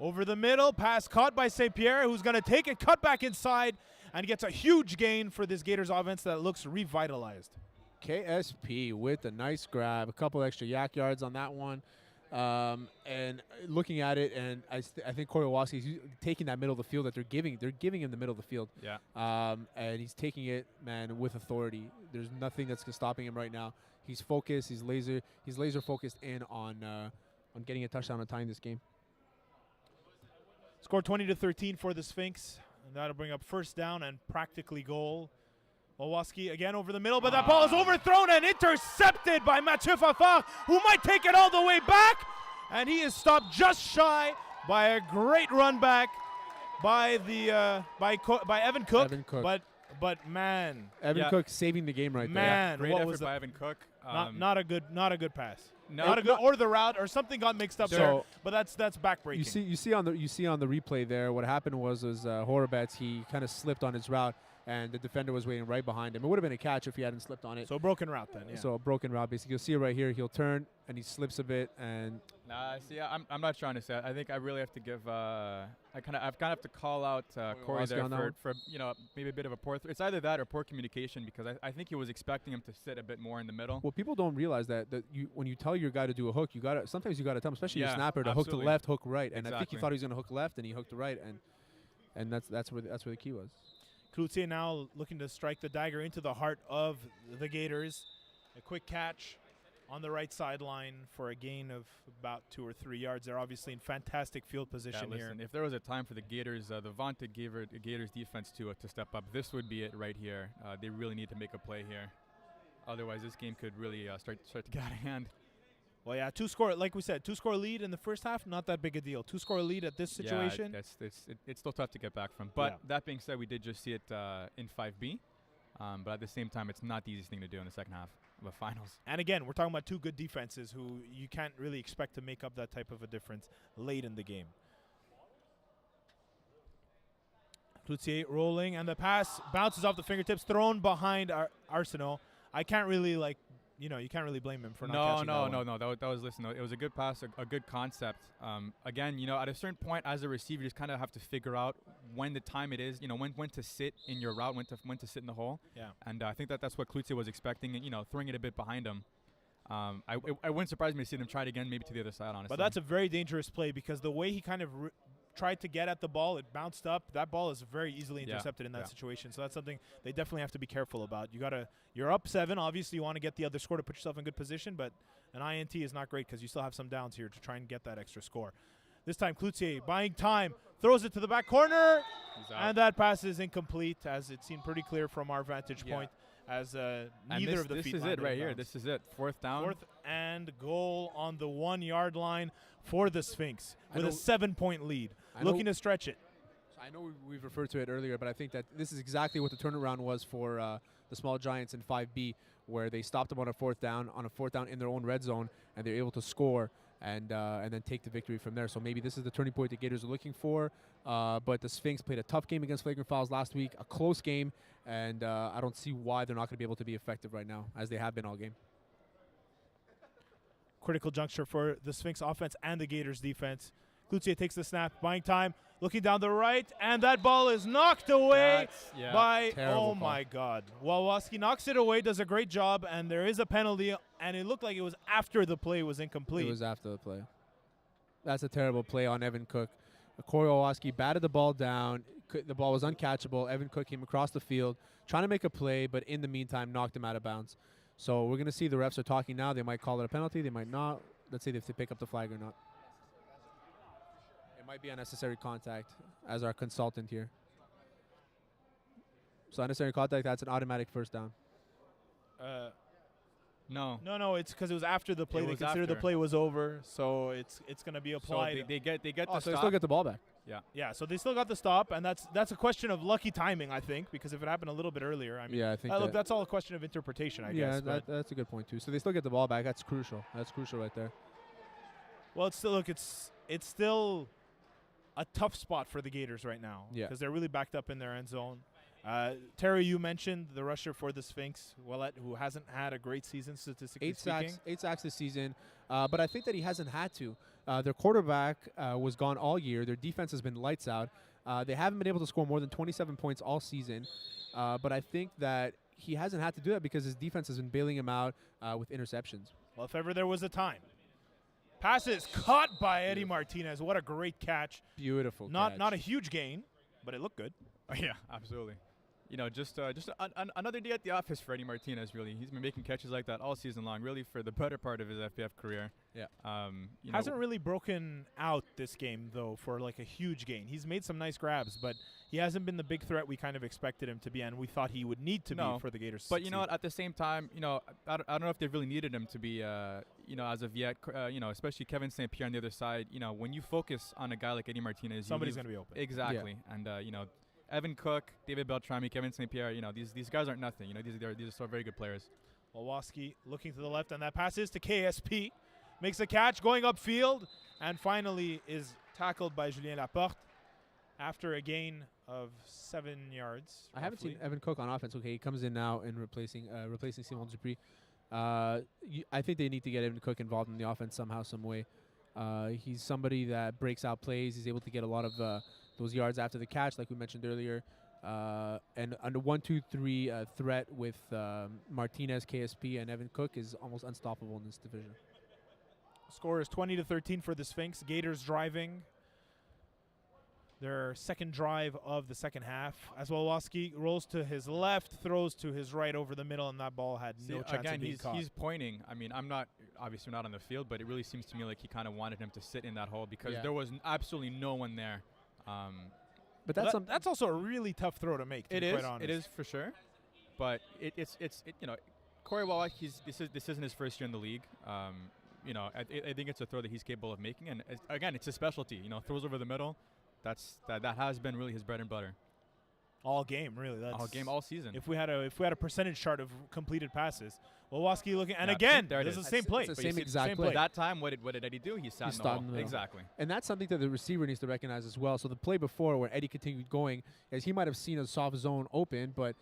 Over the middle, pass caught by St. Pierre, who's going to take it, cut back inside, and gets a huge gain for this Gators offense that looks revitalized. KSP with a nice grab, a couple extra yak yards on that one. And looking at it, and I think Wolowski is taking that middle of the field that they're giving him the middle of the field. Yeah. And he's taking it, man, with authority. There's nothing that's stopping him right now. He's focused. He's laser focused in on getting a touchdown on time this game. Score 20-13 for the Sphinx. And that'll bring up first down and practically goal. Olwaski again over the middle, but that ball is overthrown and intercepted by Mathieu Fafard, who might take it all the way back. And he is stopped just shy by a great run back by Evan Cook. Evan Cook. But man, Evan Cook saving the game right there. man, Great what effort was by Evan Cook. not a good pass. No, Not a good, or the route, or something got mixed up So- there. But that's backbreaking. You see on the replay there. What happened was Horobets, he kind of slipped on his route, and the defender was waiting right behind him. It would have been a catch if he hadn't slipped on it. So a broken route then. Yeah. So a broken route, basically. You'll see it right here. He'll turn and he slips a bit, and Nah, see, I'm not trying to say. I think I really have to give. I've kind of have to call out Corey there on that for maybe a bit of a poor. It's either that or poor communication, because I think he was expecting him to sit a bit more in the middle. well, people don't realize that when you tell your guy to do a hook, sometimes you gotta tell him, especially your Yeah, snapper, to hook to absolutely. left, hook right. And I think he Exactly. thought he was gonna hook left, and he hooked to right, and that's where the key was. Cloutier now looking to strike the dagger into the heart of the Gators. A quick catch on the right sideline for a gain of about 2 or 3 yards. They're obviously in fantastic field position here. Listen, if there was a time for the Gators, the vaunted Gators defense to step up, this would be it right here. They really need to make a play here. Otherwise, this game could really start to get out of hand. Well, yeah, like we said, 2-score lead in the first half, not that big a deal. 2-score lead at this situation. Yeah, it's still tough to get back from. But Yeah. that being said, we did just see it in 5B. But at the same time, it's not the easiest thing to do in the second half of the finals. And again, we're talking about two good defenses who you can't really expect to make up that type of a difference late in the game. Cloutier rolling, and the pass bounces off the fingertips, thrown behind Arsenault. I can't really you can't really blame him for not catching that one. No. That was listen. It was a good pass, a good concept. Again, at a certain point as a receiver, you just kind of have to figure out when the time it is. When to sit in your route, when to sit in the hole. Yeah. And I think that's what Cloutier was expecting, and throwing it a bit behind him. I wouldn't surprise me to see them try it again, maybe to the other side. Honestly, But that's a very dangerous play because the way he kind of tried to get at the ball, it bounced up. That ball is very easily intercepted in that situation. So that's something they definitely have to be careful about. You're up 7. Obviously, you want to get the other score to put yourself in good position, but an INT is not great because you still have some downs here to try and get that extra score. This time, Cloutier buying time, throws it to the back corner, and that pass is incomplete, as it seemed pretty clear from our vantage point. As neither of the feet. This is it right here. This is it. Fourth down. 4th and goal on the 1-yard line for the Sphinx with a 7-point lead. Looking to stretch it. I know we've referred to it earlier, but I think that this is exactly what the turnaround was for the Small Giants in 5B, where they stopped them on a 4th down in their own red zone, and they're able to score and then take the victory from there. So maybe this is the turning point the Gators are looking for. But the Sphinx played a tough game against Flagrant Fouls last week, a close game, and I don't see why they're not going to be able to be effective right now, as they have been all game. Critical juncture for the Sphinx offense and the Gators defense. Cloutier takes the snap, buying time, looking down the right, and that ball is knocked away by, terrible my God. Walwaski knocks it away, does a great job, and there is a penalty, and it looked like it was after the play was incomplete. It was after the play. That's a terrible play on Evan Cook. Corey Walwaski batted the ball down. The ball was uncatchable. Evan Cook came across the field trying to make a play, but in the meantime knocked him out of bounds. So we're going to see the refs are talking now. They might call it a penalty. They might not. Let's see if they pick up the flag or not. It might be unnecessary contact as our consultant here. So unnecessary contact, that's an automatic first down. No, it's because it was after the play. It They was consider the after. play was over, so it's going to be applied. So they get the So they stop. still get the ball back. Yeah, so they still got the stop, and that's a question of lucky timing, I think, because if it happened a little bit earlier, I mean, Yeah, I think look, that's all a question of interpretation, I guess. But that's a good point too. So they still get the ball back. That's crucial. That's crucial right there. well, it's still a tough spot for the Gators right now because they're really backed up in their end zone. Terry, you mentioned the rusher for the Sphinx, Ouellet, who hasn't had a great season statistically speaking. 8 sacks this season, but I think that he hasn't had to. Their quarterback was gone all year. Their defense has been lights out. They haven't been able to score more than 27 points all season, but I think that he hasn't had to do that because his defense has been bailing him out with interceptions. Well, if ever there was a time. Pass is caught by Eddy Martinez. What a great catch. Beautiful Not catch. a huge gain, but it looked good. Yeah, absolutely. Another day at the office for Eddy Martinez. Really, he's been making catches like that all season long. Really, for the better part of his FPF career. Yeah. Hasn't really broken out this game though for like a huge gain. He's made some nice grabs, but he hasn't been the big threat we kind of expected him to be, and we thought he would need to be for the Gators. But you know what? At the same time, I don't know if they really needed him to be, as of yet. Especially Kevin St. Pierre on the other side. When you focus on a guy like Eddy Martinez, somebody's going to be open. Exactly, and Evan Cook, David Beltrami, Kevin St. Pierre. These guys aren't nothing. These are still very good players. Wolowski looking to the left, and that pass is to KSP. Makes a catch, going upfield, and finally is tackled by Julien Laporte after a gain of 7 yards. I haven't seen Evan Cook on offense. Okay, he comes in now and replacing Simon Dupree. I think they need to get Evan Cook involved in the offense somehow, some way. He's somebody that breaks out plays. He's able to get a lot of those yards after the catch, like we mentioned earlier. And under 1-2-3 threat with Martinez, KSP, and Evan Cook is almost unstoppable in this division. Score is 20-13 for the Sphinx. Gators driving their second drive of the second half. As Wolowski rolls to his left, throws to his right over the middle, and that ball had no chance of being caught. He's pointing. I mean, I'm not obviously not on the field, but it really seems to me like he kind of wanted him to sit in that hole because there was absolutely no one there. But that's also a really tough throw to make. To be quite honest. It is for sure. But it's Corey Wolowski, this isn't his first year in the league. I think it's a throw that he's capable of making, and again, it's his specialty. Throws over the middle. That has been really his bread and butter. All game, really. That's all game, all season. If we had a percentage chart of completed passes, Wolowski looking, and again, this is the same play. It's the same exact play. That time, what did Eddy do? He sat in the hole. Exactly. And that's something that the receiver needs to recognize as well. So the play before, where Eddy continued going, is he might have seen a soft zone open, but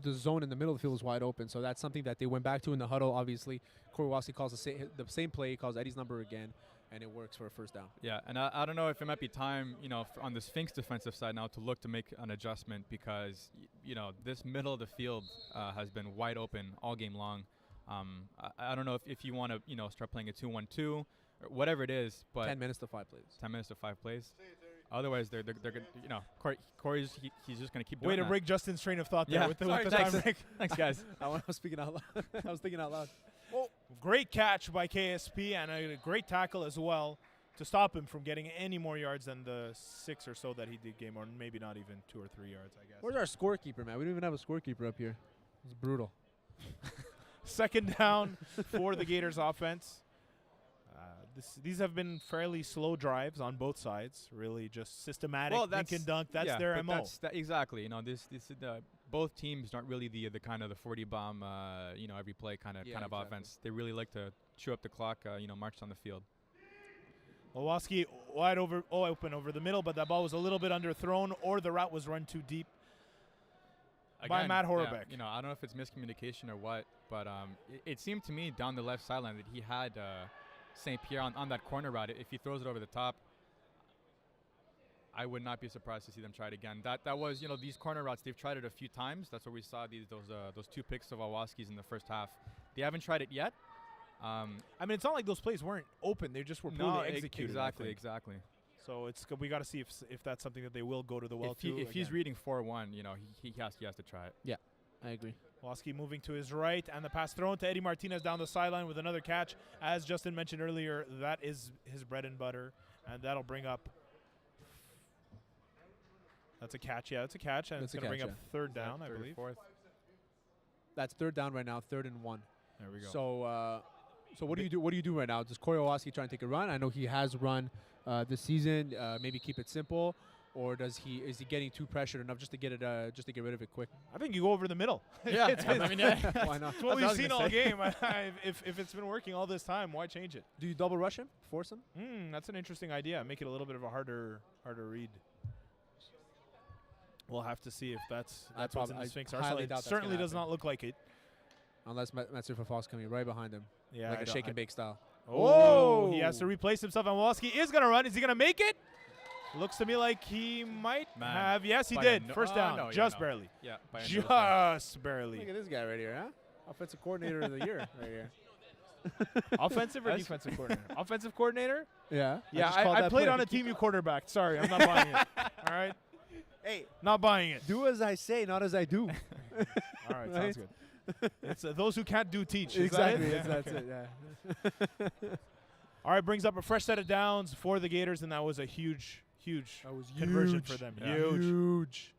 the zone in the middle of the field was wide open. So that's something that they went back to in the huddle. Obviously, Corey Wolowski calls the same play. He calls Eddy's number again, and it works for a first down. Yeah, and I don't know if it might be time, on the Sphinx defensive side now to look to make an adjustment because, this middle of the field has been wide open all game long. I don't know if you want to, start playing a 2-1-2 or whatever it is, but 10 minutes to 5 plays. 10 minutes to 5 plays. Otherwise, they're going Corey's he's just going to keep doing Way to that. break Justin's train of thought there Yeah, with the sorry, time break. Thanks, guys. I was speaking out loud. I was thinking out loud. Great catch by KSP and a great tackle as well to stop him from getting any more yards than the 6 or so that he did game, or maybe not even 2 or 3 yards, I guess. Where's our scorekeeper, man? We don't even have a scorekeeper up here. It's brutal. Second down for the Gators offense. These have been fairly slow drives on both sides. Really, just systematic dink and dunk. That's their MO. Exactly. Both teams aren't really the kind of the 40 bomb, every play kind of offense. They really like to chew up the clock, march on the field. Wolowski wide open over the middle, but that ball was a little bit underthrown, or the route was run too deep. By Matt Horbeck. Yeah, I don't know if it's miscommunication or what, but it seemed to me down the left sideline that he had St. Pierre on that corner route. If he throws it over the top, I would not be surprised to see them try it again. That was, these corner routes, they've tried it a few times. That's where we saw those 2 picks of Wolowski's in the first half. They haven't tried it yet. It's not like those plays weren't open. They just were poorly executed. Exactly. So we got to see if that's something that they will go to the well to. If he's reading 4-1, he has to try it. Yeah, I agree. Wolowski moving to his right, and the pass thrown to Eddy Martinez down the sideline with another catch. As Justin mentioned earlier, that is his bread and butter, and that'll bring up. That's a catch. Yeah, it's a catch, and it's going to bring up third down, I believe. Fourth. That's third down right now. 3rd and 1. There we go. So what do you do? What do you do right now? Does Corey Wolowski try and take a run? I know he has run this season. Maybe keep it simple, or is he getting too pressured enough just to get rid of it quick? I think you go over the middle. Yeah, why not? It's what we've seen all game. If it's been working all this time, why change it? Do you double rush him? Force him? That's an interesting idea. Make it a little bit of a harder read. We'll have to see if that's what's in the Sphinx arsenal. It certainly does not look like it. Unless Mathieu Fafard's coming right behind him. Yeah, like a shake and bake style. Oh, he has to replace himself, and Wolowski is going to run. Is he going to make it? Looks to me like he might have. Yes, he did. First down. Just barely. Yeah, just barely. Look at this guy right here, huh? Offensive coordinator of the year right here. Offensive or defensive coordinator? Offensive coordinator? Yeah. Yeah, I played on a team you quarterbacked. Sorry, I'm not buying it. All right. Hey, Not buying it. do as I say, not as I do. All right, Right? sounds good. It's those who can't do teach. Is that Exactly. it? That's it. Yeah. All right, brings up a fresh set of downs for the Gators, and that was a huge conversion for them. Yeah. Huge.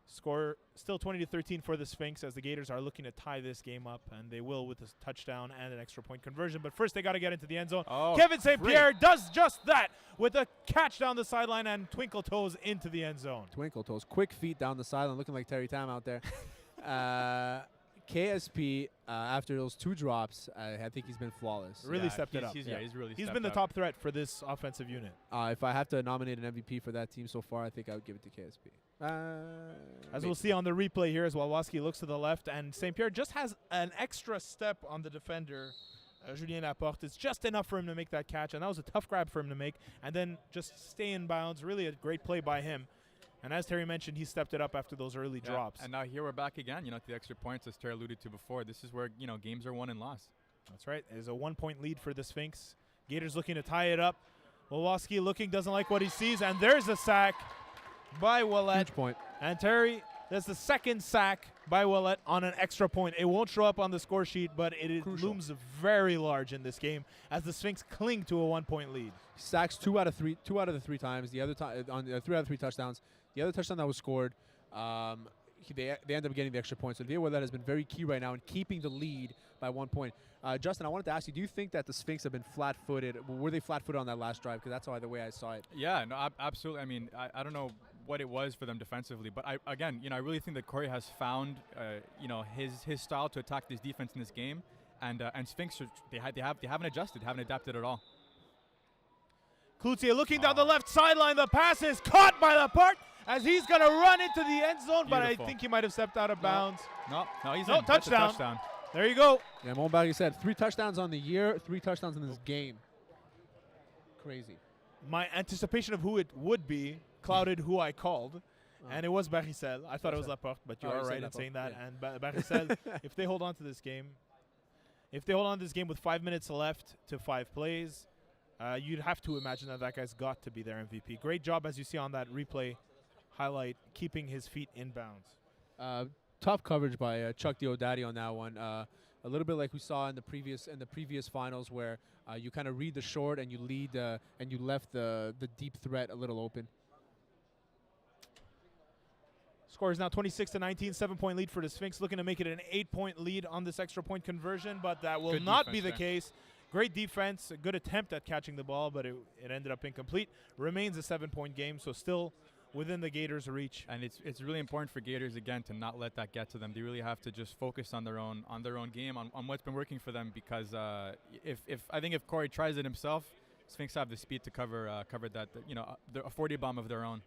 Score still 20-13 for the Sphinx as the Gators are looking to tie this game up, and they will with a touchdown and an extra point conversion. But first, they got to get into the end zone. Oh, Kevin St. Pierre does just that with a catch down the sideline and twinkle toes into the end zone. Twinkle toes, quick feet down the sideline, looking like Terry Tam out there. KSP, after those 2 drops, I think he's been flawless. Really stepped it up. He's really He's stepped been the up. top threat for this offensive unit. If I have to nominate an MVP for that team so far, I think I would give it to KSP. As we'll see on the replay here as Wawaski looks to the left, and St. Pierre just has an extra step on the defender, Julien Laporte. It's just enough for him to make that catch, and that was a tough grab for him to make, and then just stay in bounds. Really a great play by him. And as Terry mentioned, he stepped it up after those early drops. And now here we're back again, to the extra points, as Terry alluded to before. This is where, games are won and lost. That's right. There's a 1-point lead for the Sphinx. Gators looking to tie it up. Wawaski looking, doesn't like what he sees, and there's a sack by Ouellet. Huge point. And Terry, that's the second sack by Ouellet on an extra point. It won't show up on the score sheet, but it looms very large in this game as the Sphinx cling to a 1-point lead. Sacks 2 out of the 3 times. The other time on 3 out of 3 touchdowns. The other touchdown that was scored, they end up getting the extra point. So Olivier Ouellet has been very key right now in keeping the lead by 1 point. Justin, I wanted to ask you, do you think that the Sphinx have been flat-footed? Were they flat-footed on that last drive? Because that's the way I saw it. Yeah, no, absolutely. I mean, I don't know what it was for them defensively, but I really think that Corey has found, his style to attack this defense in this game, and Sphinx they haven't adjusted, haven't adapted at all. Cloutier looking down the left sideline. The pass is caught by Laporte as he's going to run into the end zone, but I think he might have stepped out of bounds. No, he's in. That's a touchdown. There you go. Yeah, Monbarry said 3 touchdowns on the year, 3 touchdowns in this game. Crazy. My anticipation of who it would be clouded who I called, and it was Barisselle. I thought it was Laporte, but you are right in saying that. Yeah. And Barisselle, if they hold on to this game, with 5 minutes left to 5 plays, you'd have to imagine that guy's got to be their MVP. Great job, as you see on that replay highlight, keeping his feet in bounds. Tough coverage by Chuck Diodati on that one. A little bit like we saw in the previous finals, where you kind of read the short and you lead and you left the deep threat a little open. Score is now 26-19, 7-point lead for the Sphinx, looking to make it an 8-point lead on this extra point conversion, but that will not be the case. Great defense, a good attempt at catching the ball, but it ended up incomplete. Remains a 7-point game, so still within the Gators' reach. And it's really important for Gators, again, to not let that get to them. They really have to just focus on their own game, on what's been working for them, because if Corey tries it himself, Sphinx have the speed to cover that, a 40 bomb of their own.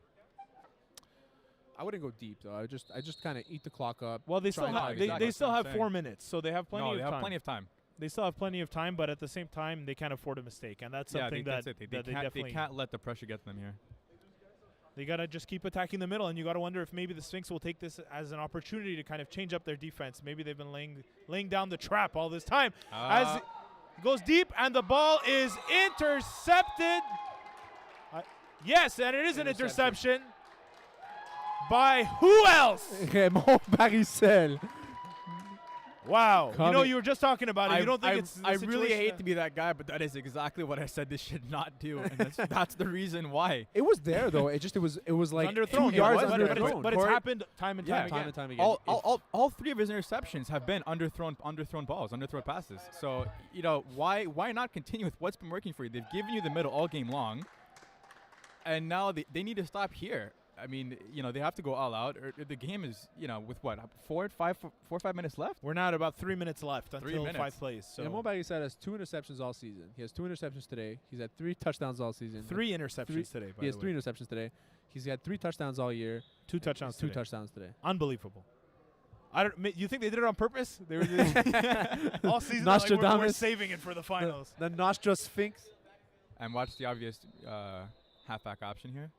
I wouldn't go deep though. I just kind of eat the clock up. Well, they still have 4 minutes, so they have plenty of time. They have plenty of time. They still have plenty of time, but at the same time, they can't afford a mistake, and that's something they can't let the pressure get to them here. They got to just keep attacking the middle, and you got to wonder if maybe the Sphinx will take this as an opportunity to kind of change up their defense. Maybe they've been laying down the trap all this time. As it goes deep, and the ball is intercepted. Yes, and it is an interception. By who else? Raymond Barisselle. Wow. You were just talking about it. You don't think it's I really hate to be that guy, but that is exactly what I said this should not do, and that's the reason why. It was there though. It was like underthrown. 2 yards underthrown. But it's happened time and time again. All 3 of his interceptions have been underthrown balls, underthrown passes. So why not continue with what's been working for you? They've given you the middle all game long, and now they need to stop here. I mean, they have to go all out. Or the game is, with what, 4 or 5 minutes left? We're now at about 3 minutes left until 5 plays. So Monbarry said has 2 interceptions all season. He has 2 interceptions today. He's had 3 touchdowns all season. 3 interceptions today. He has 3 interceptions today. He's had 3 touchdowns all year. 2 touchdowns. 2 touchdowns today. Unbelievable. You think they did it on purpose? They were all season. We're saving it for the finals. The Nostra Sphinx. And watch the obvious halfback option here.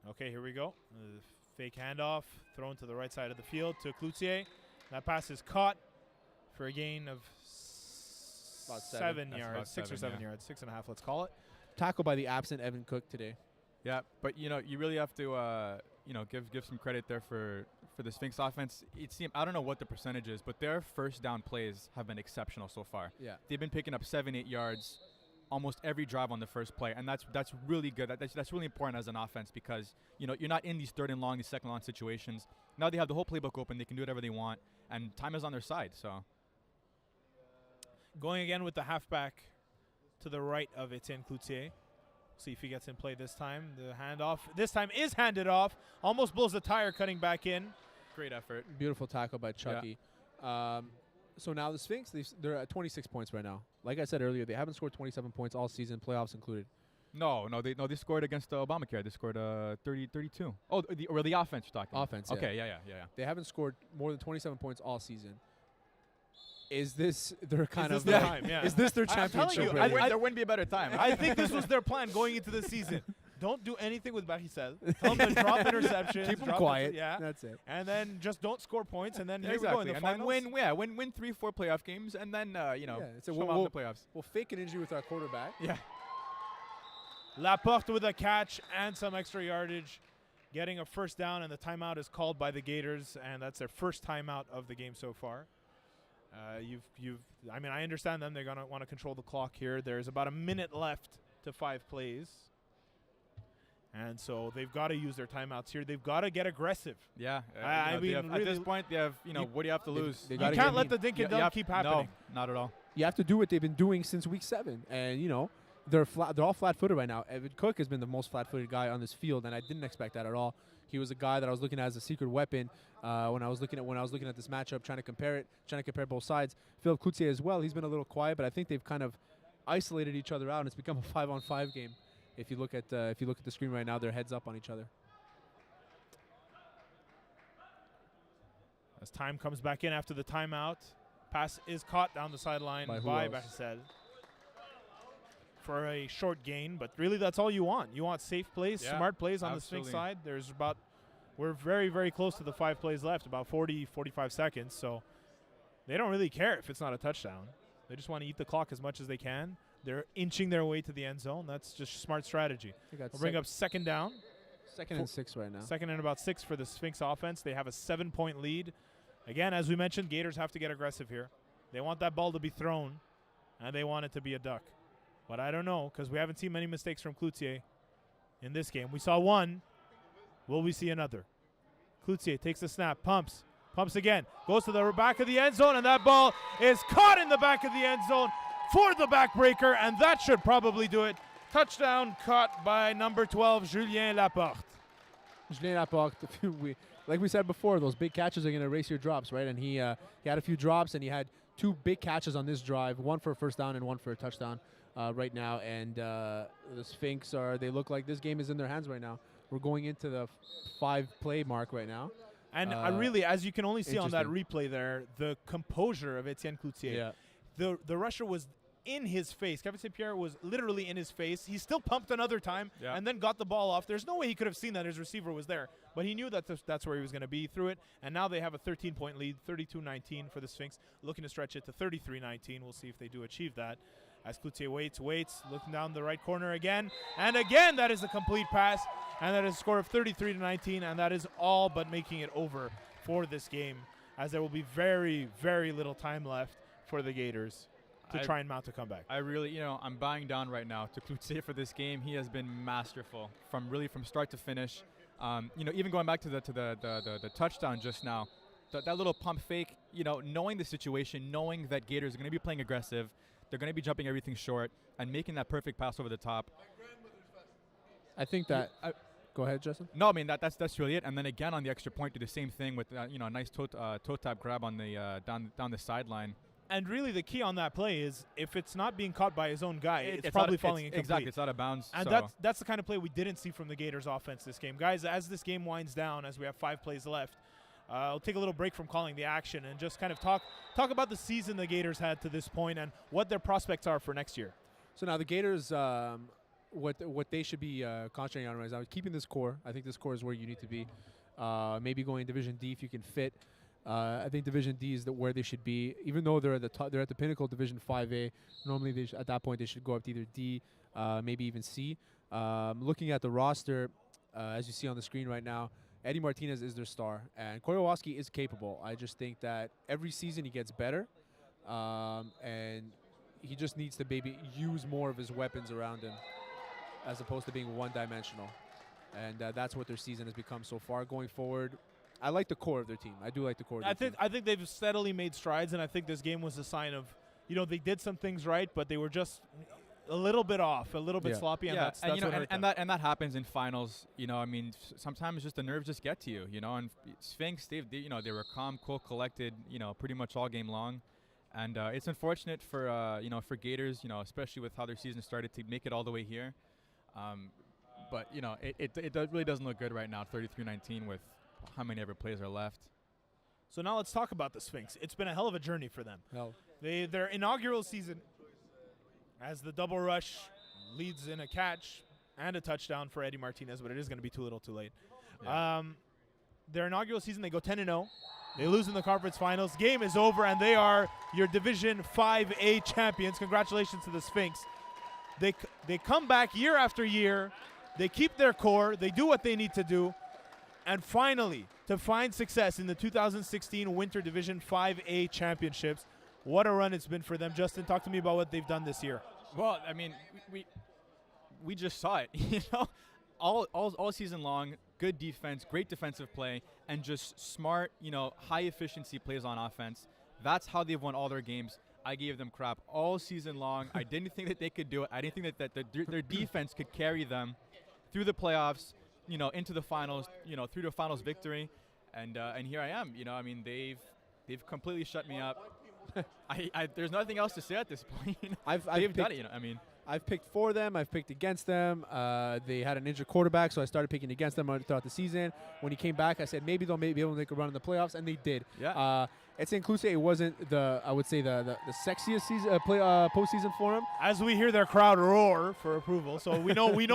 Okay, here we go. Fake handoff, thrown to the right side of the field to Cloutier. That pass is caught for a gain of about 7 yards, 6 or 7 yards, 6.5, let's call it. Tackle by the absent Evan Cook today. Yeah, but you really have to give some credit there for the Sphinx offense. I don't know what the percentage is, but their first down plays have been exceptional so far. Yeah. They've been picking up 7-8 yards almost every drive on the first play, and that's really good. That's really important as an offense because you're not in these third and long, these second long situations. Now they have the whole playbook open. They can do whatever they want, and time is on their side. So going again with the halfback to the right of Etienne Cloutier. See if he gets in play this time. The handoff this time is handed off. Almost blows the tire, cutting back in. great effort. Beautiful tackle by Chucky. So now the Sphinx, they're at 26 points right now. Like I said earlier, they haven't scored 27 points all season, playoffs included. No, they scored against Obamacare. They scored 32. Oh, the offense you're talking. Offense, yeah. Okay, yeah. They haven't scored more than 27 points all season. Is this their kind Is of this the time? Yeah. Is this their I'm telling championship? you, race? There wouldn't be a better time. I think this was their plan going into the season. Don't do anything with Barisselle. Tell them to drop interceptions. Keep them drop quiet. yeah. That's it. And then just don't score points. And then here we go exactly. in the And then finals. win 3-4 playoff games, and then So show 'em off in the playoffs. We'll fake an injury with our quarterback. Yeah. Laporte with a catch and some extra yardage, getting a first down, and the timeout is called by the Gators, and that's their first timeout of the game so far. I understand them. They're gonna want to control the clock here. There's about a minute left to 5 plays, and so they've got to use their timeouts here. They've got to get aggressive. Yeah. I mean, at really, this point, they have what do you have to lose? they You gotta can't get let the dink and dunk keep happening. No, not at all. You have to do what they've been doing since week 7, and they're all flat-footed right now. Evan Cook has been the most flat-footed guy on this field, and I didn't expect that at all. He was a guy that I was looking at as a secret weapon when I was looking at this matchup, trying to compare both sides. Philippe Cloutier as well. He's been a little quiet, but I think they've kind of isolated each other out, and it's become a 5-on-5 game. If you look at the screen right now, they're heads up on each other. As time comes back in after the timeout, pass is caught down the sideline By who by else? Barisselle for a short gain, but really that's all you want. You want safe plays, Yeah, smart plays on the Sphinx absolutely. side. We're very, very close to the 5 plays left, about 40, 45 seconds, so they don't really care if it's not a touchdown. They just want to eat the clock as much as they can. They're inching their way to the end zone. That's just smart strategy. We'll bring up second down. Second and 6 right now. Second and about 6 for the Sphinx offense. They have a 7-point lead. Again, as we mentioned, Gators have to get aggressive here. They want that ball to be thrown, and they want it to be a duck. But I don't know, because we haven't seen many mistakes from Cloutier in this game. We saw one. Will we see another? Cloutier takes the snap, pumps again, goes to the back of the end zone, and that ball is caught in the back of the end zone for the backbreaker, and that should probably do it. Touchdown caught by number 12, Julien Laporte. Julien Laporte, like we said before, those big catches are going to erase your drops, right? And he had a few drops, and he had 2 big catches on this drive, one for a first down and one for a touchdown right now. And the Sphinx they look like this game is in their hands right now. We're going into the 5-play mark right now. And really, as you can only see on that replay there, the composure of Etienne Cloutier. Yeah. The rusher was in his face. Kevin St. Pierre was literally in his face. He still pumped another time and then got the ball off. There's no way he could have seen that his receiver was there. But he knew that that's where he was going to be through it. And now they have a 13-point lead, 32-19 for the Sphinx, looking to stretch it to 33-19. We'll see if they do achieve that. As Cloutier waits, looking down the right corner again. And again, that is a complete pass. And that is a score of 33-19. And that is all but making it over for this game, as there will be very, very little time left for the Gators to try and mount a comeback. I really, I'm buying down right now to Cloutier for this game. He has been masterful from start to finish. Even going back to the touchdown just now, that little pump fake, knowing the situation, knowing that Gators are going to be playing aggressive, they're going to be jumping everything short and making that perfect pass over the top. I think that. Go ahead, Justin. No, I mean that's really it. And then again on the extra point, do the same thing with a nice toe tap grab on the down the sideline. And really, the key on that play is if it's not being caught by his own guy, it's probably falling incomplete. Exactly, it's out of bounds. And that's the kind of play we didn't see from the Gators offense this game. Guys, as this game winds down, as we have 5 plays left, I'll take a little break from calling the action and just kind of talk about the season the Gators had to this point and what their prospects are for next year. So now the Gators, what they should be concentrating on right now is keeping this core. I think this core is where you need to be. Maybe going Division D if you can fit. I think Division D is where they should be, even though they're at the top, they're at the pinnacle of Division 5A. Normally, at that point, they should go up to either D, maybe even C. Looking at the roster, as you see on the screen right now, Eddy Martinez is their star, and Korowaski is capable. I just think that every season he gets better, and he just needs to maybe use more of his weapons around him as opposed to being one-dimensional. And that's what their season has become so far. Going forward, I like the core of their team. I do like the core of their team. I think they've steadily made strides, and I think this game was a sign of, they did some things right, but they were just a little bit off, a little bit sloppy, and that's what hurt them. And that happens in finals. Sometimes just the nerves just get to you. And Sphinx, they were calm, cool, collected. Pretty much all game long, and it's unfortunate for for Gators. Especially with how their season started to make it all the way here. But it really doesn't look good right now. 33-19 with how many ever players are left. So now let's talk about the Sphinx. It's been a hell of a journey for them. Hell. Their inaugural season, as the double rush leads in a catch and a touchdown for Eddy Martinez, but it is going to be too little too late. Yeah. Their inaugural season, they go 10-0. They lose in the conference finals. Game is over, and they are your Division 5A champions. Congratulations to the Sphinx. They come back year after year. They keep their core. They do what they need to do. And finally, to find success in the 2016 Winter Division 5A Championships, what a run it's been for them. Justin, talk to me about what they've done this year. Well, I mean, we just saw it. All season long, good defense, great defensive play, and just smart, high efficiency plays on offense. That's how they've won all their games. I gave them crap all season long. I didn't think that they could do it. I didn't think that their defense could carry them through the playoffs, into the finals, through the finals victory, and here I am. They've completely shut me up. There's nothing else to say at this point. They've done it. I've picked for them. I've picked against them. They had an injured quarterback, so I started picking against them throughout the season. When he came back, I said maybe they'll be able to make a run in the playoffs, and they did. Yeah. Etienne Cloutier, it wasn't the sexiest season, postseason for him. As we hear their crowd roar for approval, so we know we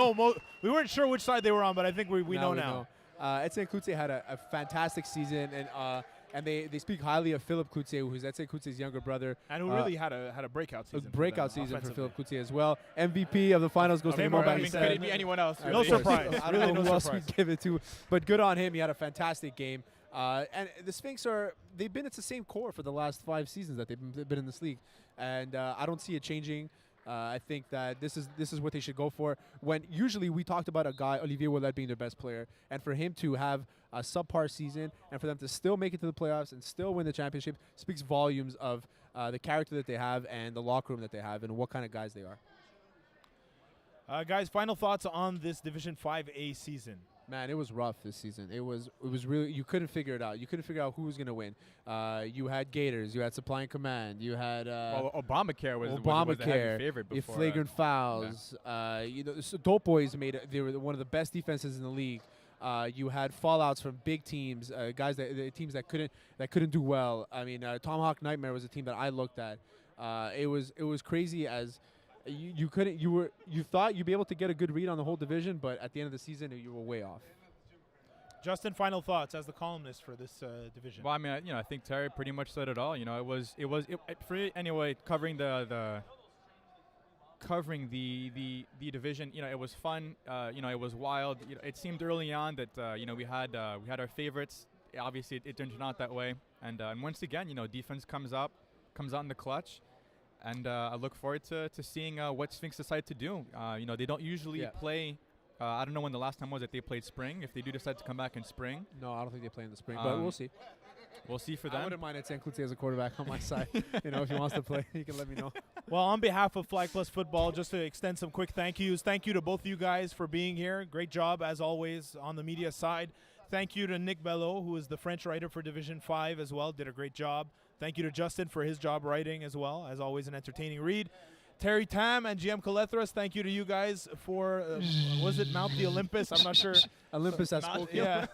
weren't sure which side they were on, but I think we know now. Etienne Cloutier had a fantastic season, and they speak highly of Philippe Cloutier, who's Etienne Coutier's younger brother, and who really had a breakout season. A breakout season for Philippe Cloutier as well. MVP of the finals goes to Raymond. Could it be anyone else? No surprise. I don't know who else we give it to, but good on him. He had a fantastic game. And the Sphinx it's the same core for the last 5 seasons that they've been in this league, and I don't see it changing. I think that this is what they should go for. When usually we talked about a guy, Olivier Ouellet, being their best player, and for him to have a subpar season and for them to still make it to the playoffs and still win the championship speaks volumes of the character that they have and the locker room that they have and what kind of guys they are. Guys, final thoughts on this Division 5A season. Man, it was rough this season. It was really, you couldn't figure it out. You couldn't figure out who was going to win. You had Gators, you had Supply and Command, you had Obamacare was the heavy favorite before. Flagrant fouls. So Dope Boys they were one of the best defenses in the league. You had fallouts from big teams, teams that couldn't do well. I mean, Tomahawk Nightmare was a team that I looked at. It was crazy as. You thought you'd be able to get a good read on the whole division, but at the end of the season you were way off. Justin, final thoughts as the columnist for this division. Well, I mean, I think Terry pretty much said it all. It was for anyway covering the division. It was fun. It was wild. It seemed early on that we had our favorites. Obviously, it didn't turn out that way. And once again, defense comes out in the clutch. And I look forward to seeing what Sphinx decide to do. They don't usually play. I don't know when the last time was that they played spring. If they do decide to come back in spring. No, I don't think they play in the spring, but we'll see. We'll see for them. I wouldn't mind Etienne Cloutier as a quarterback on my side. If he wants to play, he can let me know. Well, on behalf of Flag Plus Football, just to extend some quick thank yous. Thank you to both of you guys for being here. Great job, as always, on the media side. Thank you to Nick Bello, who is the French writer for Division 5 as well. Did a great job. Thank you to Justin for his job writing as well. As always, an entertaining read. Terry Tam and GM Colethras, thank you to you guys for, was it Mount the Olympus? I'm not sure. Olympus has spoken. Yeah.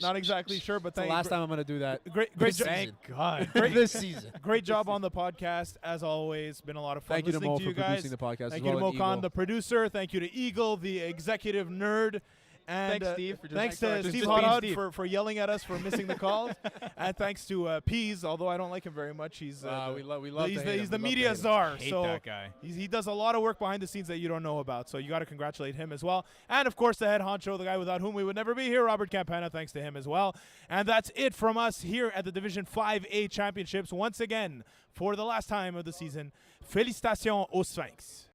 Not exactly sure, but the last time I'm going to do that. Great job. Thank God. This season. Great job on the podcast, as always. Been a lot of fun Thank you to listening Mo to for you guys. producing the podcast. Thank you to Mo Khan, the producer. Thank you to Eagle, the executive nerd. And Thanks, Steve, for just thanks to just Steve being Hodod Steve. for yelling at us for missing the calls. And thanks to Pease, although I don't like him very much. He's we love he's to the, hate he's him. the We love to media hate him. czar. Hate So that guy. he does a lot of work behind the scenes that you don't know about. So you got to congratulate him as well. And of course, the head honcho, the guy without whom we would never be here, Robert Campana. Thanks to him as well. And that's it from us here at the Division 5A Championships. Once again, for the last time of the season, félicitations aux Sphinx.